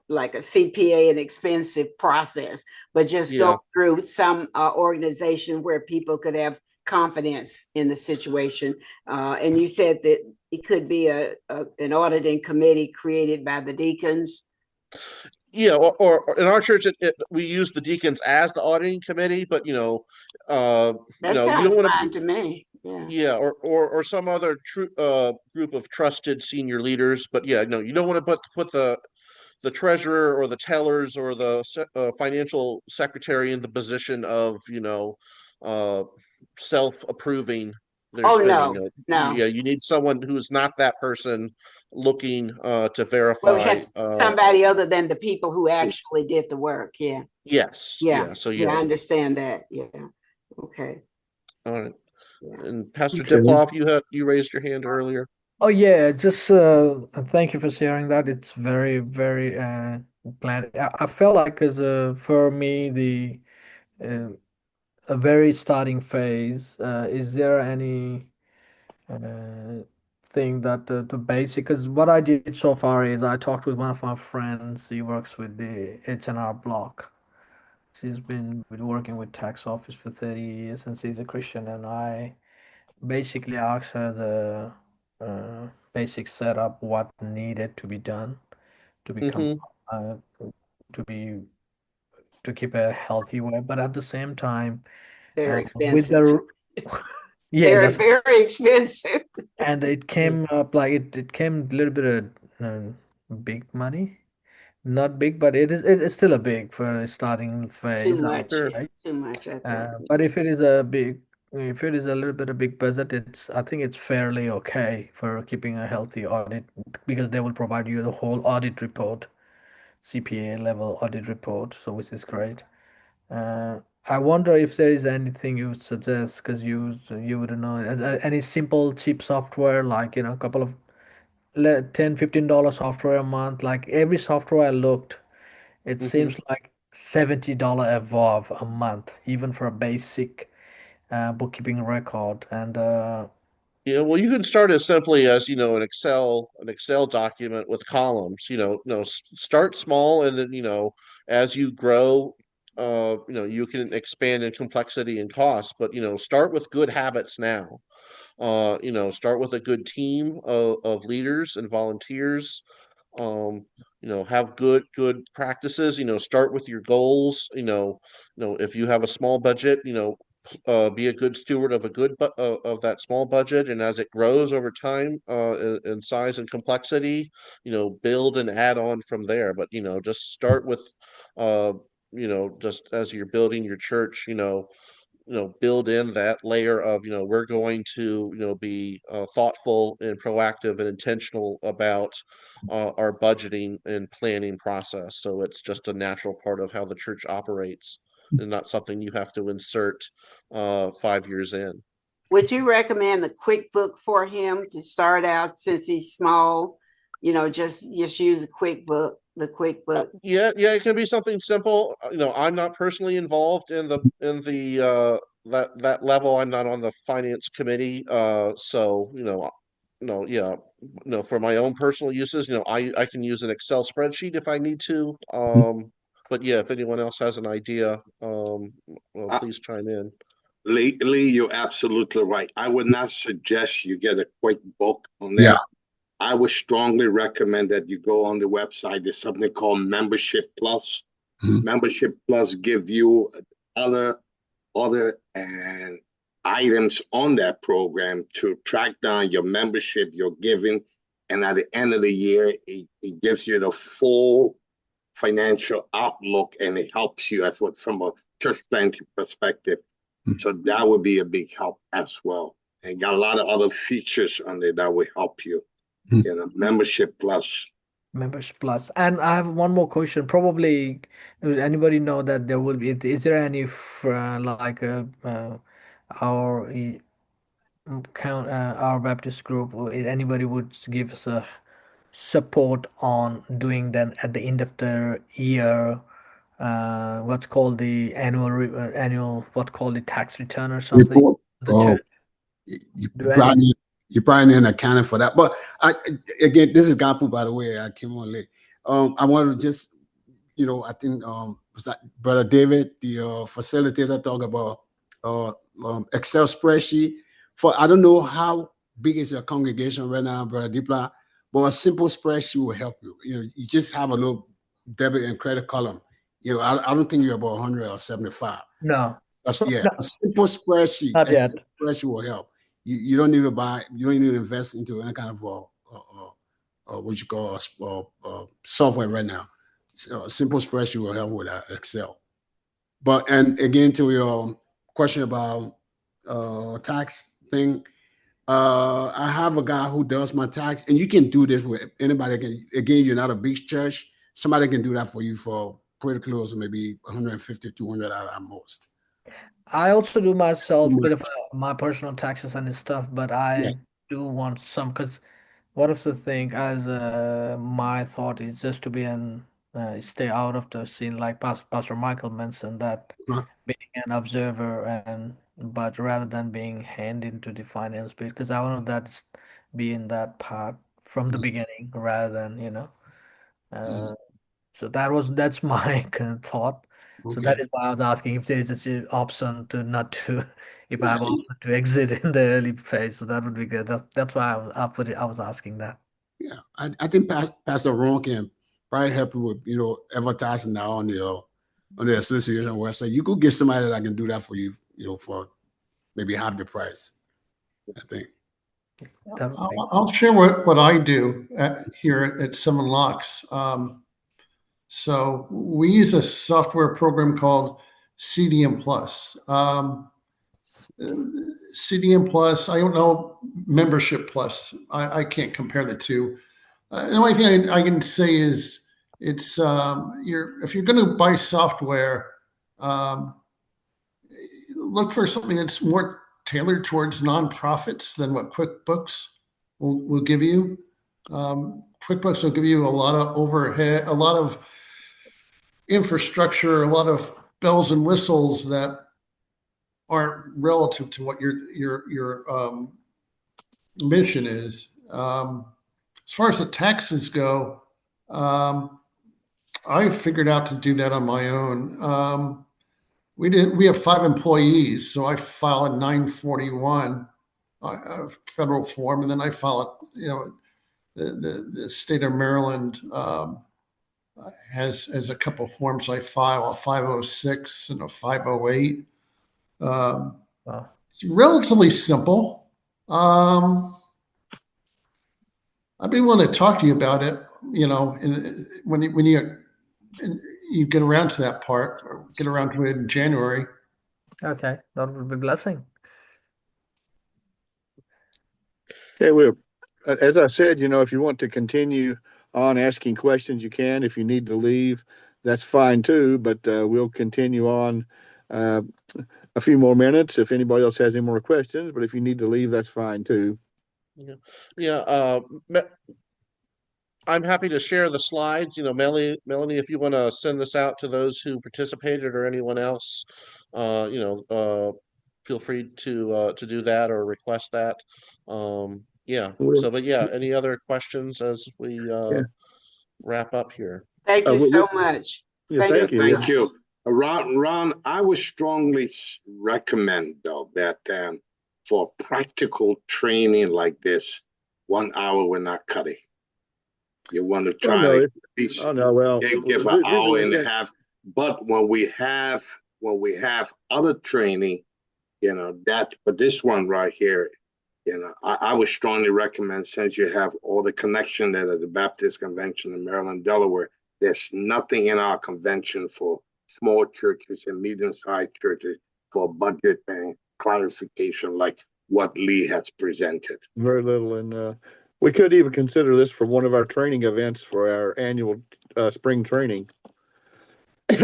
like a CPA, an expensive process, but just Yeah. go through some organization where people could have confidence in the situation. And you said that it could be an auditing committee created by the deacons. Yeah, or in our church, we use the deacons as the auditing committee, but That you don't sounds want to. fine to me. Yeah. Yeah, or some other group of trusted senior leaders, but yeah, no, you don't want to put the treasurer or the tellers or the financial secretary in the position of uh, self-approving their Oh, spending. no, no. Yeah, you need someone who's not that person looking to Well, we verify. had somebody other than the people who actually did the work. Yeah. Yes, Yeah. yeah. So Yeah. I yeah. understand that. Yeah. Okay. All right. Yeah. And Pastor Okay. Diploff, you raised your hand earlier. Oh yeah, just thank you for sharing that. It's very, very glad. I felt like as for me uh, a very starting phase. Is there any uh, thing that the basic? Because what I did so far is I talked with one of my friends. He works with the H&R Block. She's been working with tax office for 30 years, and she's a Christian. And I basically asked her the basic setup, what needed to be done to become Mm-hmm. uh, to be to keep a healthy way, but at the same time, They're with expensive. the yeah, They're that's very expensive. and it came up like it came a little bit of big money, not big, but it's still a big for a starting Too phase, I would much. Sure. say. Too much, I think. But if it is a big, if it is a little bit of big budget, I think it's fairly okay for keeping a healthy audit because they will provide you the whole audit report, CPA level audit report, so which is great. Uh, I wonder if there is anything you would suggest because you wouldn't know any simple cheap software like a couple of $10-15 software a month. Like every software I looked, it Mm-hmm. seems like $70 above a month, even for a basic bookkeeping record. And Yeah, well, you can start as simply as an Excel document with columns. Start small, and then as you grow, you can expand in complexity and cost. But start with good habits now. Start with a good team of leaders and volunteers. Have good practices. Start with your goals. If you have a small budget, be a good steward of of that small budget, and as it grows over time in size and complexity, build and add on from there. But just start with uh, just as you're building your church, build in that layer of we're going to be thoughtful and proactive and intentional about our budgeting and planning process, so it's just a natural part of how the church operates and not something you have to insert 5 years in. Would you recommend the QuickBook for him to start out since he's small? Just use a QuickBook, the QuickBook. Yeah, it can be something simple. I'm not personally involved in the that level. I'm not on the finance committee. So no, yeah, for my own personal uses, I can use an Excel spreadsheet if I need to. But yeah, if anyone else has an idea, well, Uh, please chime in. Lee, you're absolutely right. I would not suggest you get a quick book on Yeah. that. I would strongly recommend that you go on the website. There's something called Membership Plus. Mhm. Membership Plus give you other and items on that program to track down your membership, your giving, and at the end of the year, it gives you the full financial outlook, and it helps you from a church planting perspective. So that would be a big help as well. And got a lot of other features on there that will help you. Membership plus. Members Plus. And I have one more question. Probably, anybody know that there will be, is there any like our count our Baptist group, or anybody would give us a support on doing that at the end of the year, what's called the annual, what called the tax return or something? Report. The Oh, church. you Do any, probably you probably didn't account for that. But again, this is Gapu, by the way. I came on late. I wanted to just, I think was that Brother David, the facilitator, talk about Excel spreadsheet. For I don't know how big is your congregation right now, Brother Dipla, but a simple spreadsheet will help you. You just have a little debit and credit column. I don't think you're about 100 or 75. no, Yeah, no, a simple spreadsheet. not yet. Excel spreadsheet will help. You don't need to buy. You don't need to invest into any kind of what you call software right now. So a simple spreadsheet will help with that Excel. But and again to your question about tax thing, I have a guy who does my tax, and you can do this with anybody. Again, you're not a big church. Somebody can do that for you for pretty close to maybe 150, 200 at most. I also do myself a bit of my personal taxes and stuff, but Yeah. I do want some, because one of the thing as my thought is just to be stay out of the scene, like Pastor Michael mentioned, that Uh-huh. being an observer, but rather than being hand into the finance bit, because I want that be in that part from the Mhm. beginning rather than Mhm. so that's my kind of thought. So that Okay. is why I was asking if there is an option to not to, if I have Yeah. option to exit in the early phase. So that would be good. That's why I was asking that. Yeah, I think Pastor Ron can probably help you with advertising now on the association website. You could get somebody that can do that for you, for maybe half the price. I think. That would be I'll share what I do here at Seven Locks. So we use a software program called CDM Plus. CDM Plus, I don't know Membership Plus. I can't compare the two. The only thing I can say is it's if you're going to buy software, look for something that's more tailored towards nonprofits than what QuickBooks will give you. QuickBooks will give you a lot of overhead, a lot of infrastructure, a lot of bells and whistles that aren't relative to what your mission is. As far as the taxes go, I figured out to do that on my own. We have 5 employees, so I file a 941 federal form, and then I file the state of Maryland has a couple of forms I file, a 506 and a 508. wow. It's relatively simple. I'd be willing to talk to you about it, when you get around to that part, or get around to it in January. Okay, that would be a blessing. Okay, as I said, if you want to continue on asking questions, you can. If you need to leave, that's fine too. But we'll continue on a few more minutes if anybody else has any more questions. But if you need to leave, that's fine too. Yeah. I'm happy to share the slides. Melanie, if you want to send this out to those who participated or anyone else, feel free to do that or request that. Yeah. Well, But yeah, any other questions as we Yeah. wrap up here? Thank you so much. Yeah, Yes, thank you. thank you. Ron, I would strongly recommend though that for practical training like this, 1 hour will not cut it. You want to try to Oh no, well, give an hour and a half. But when we have other training, but this one right here, I would strongly recommend, since you have all the connection there at the Baptist Convention in Maryland, Delaware, there's nothing in our convention for small churches and medium-sized churches. for budget and clarification like what Lee has presented. Very little, and we could even consider this for one of our training events for our annual spring training.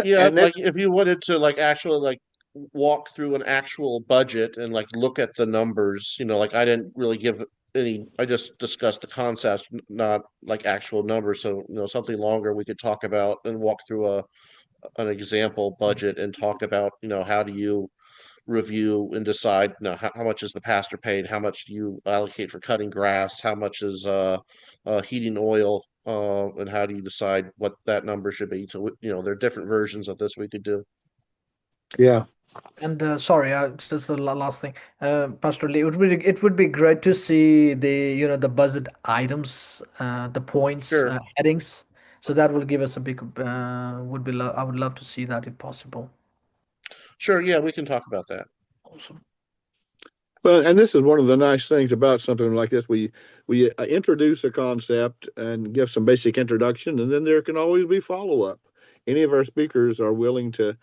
Yeah, And like that's, if you wanted to like actually like walk through an actual budget and like look at the numbers, like I didn't really give any, I just discussed the concepts, not like actual numbers. So, something longer we could talk about and walk through an example budget and talk about, how do you review and decide, how much is the pastor paid, how much do you allocate for cutting grass, how much is heating oil, and how do you decide what that number should be. So, there are different versions of this we could do. yeah. And sorry, just the last thing, Pastor Lee, it would be great to see the budget items, the points, Sure. headings. So that will give us a big I would love to see that if possible. Sure, yeah, we can talk about that. Awesome. Well, and this is one of the nice things about something like this. We introduce a concept and give some basic introduction, and then there can always be follow up. Any of our speakers are willing to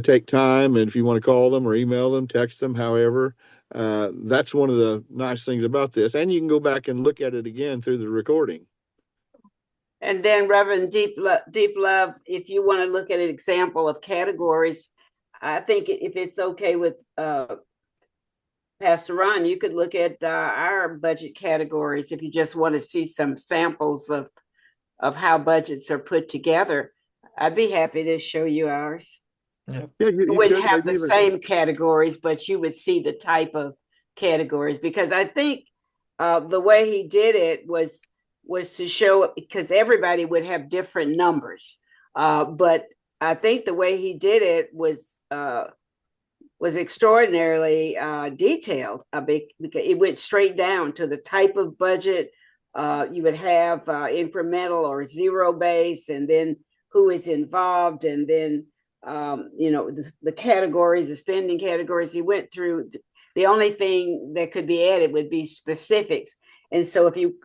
take time, and if you want to call them or email them, text them, however, that's one of the nice things about this. And you can go back and look at it again through the recording. And then Reverend Deep Love, if you want to look at an example of categories, I think if it's okay with Pastor Ron, you could look at our budget categories if you just want to see some samples of how budgets are put together. I'd be happy to show you ours. Yeah, You wouldn't could have maybe the even- same categories, but you would see the type of categories, because I think the way he did it was to show it, because everybody would have different numbers. But I think the way he did it was extraordinarily detailed. Because it went straight down to the type of budget. You would have incremental or zero base, and then who is involved, and then the categories, the spending categories. He went through. The only thing that could be added would be specifics. And so if you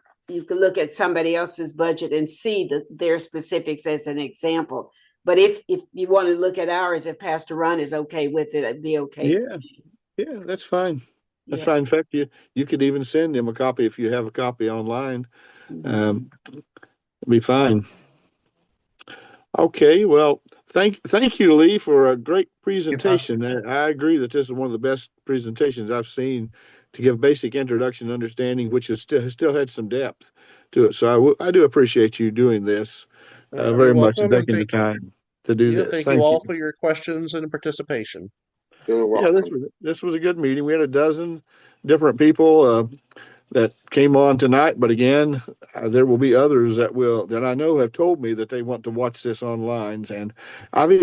could look at somebody else's budget and see their specifics as an example. But if you want to look at ours, if Pastor Ron is okay with it, it'd be okay. Yeah, that's fine. That's Yeah. fine. In fact, you could even send him a copy if you have a copy online. It'd be fine. Okay, well, thank you, Lee, for a great presentation. I agree that this is one of the best presentations I've seen to give basic introduction and understanding, which has still had some depth to it. So I do appreciate you doing this very You're much and welcome, and taking the time to do this. thank you all for your questions and participation. You're Yeah, welcome. this was a good meeting. We had a dozen different people that came on tonight, but again, there will be others that I know have told me that they want to watch this online, and I've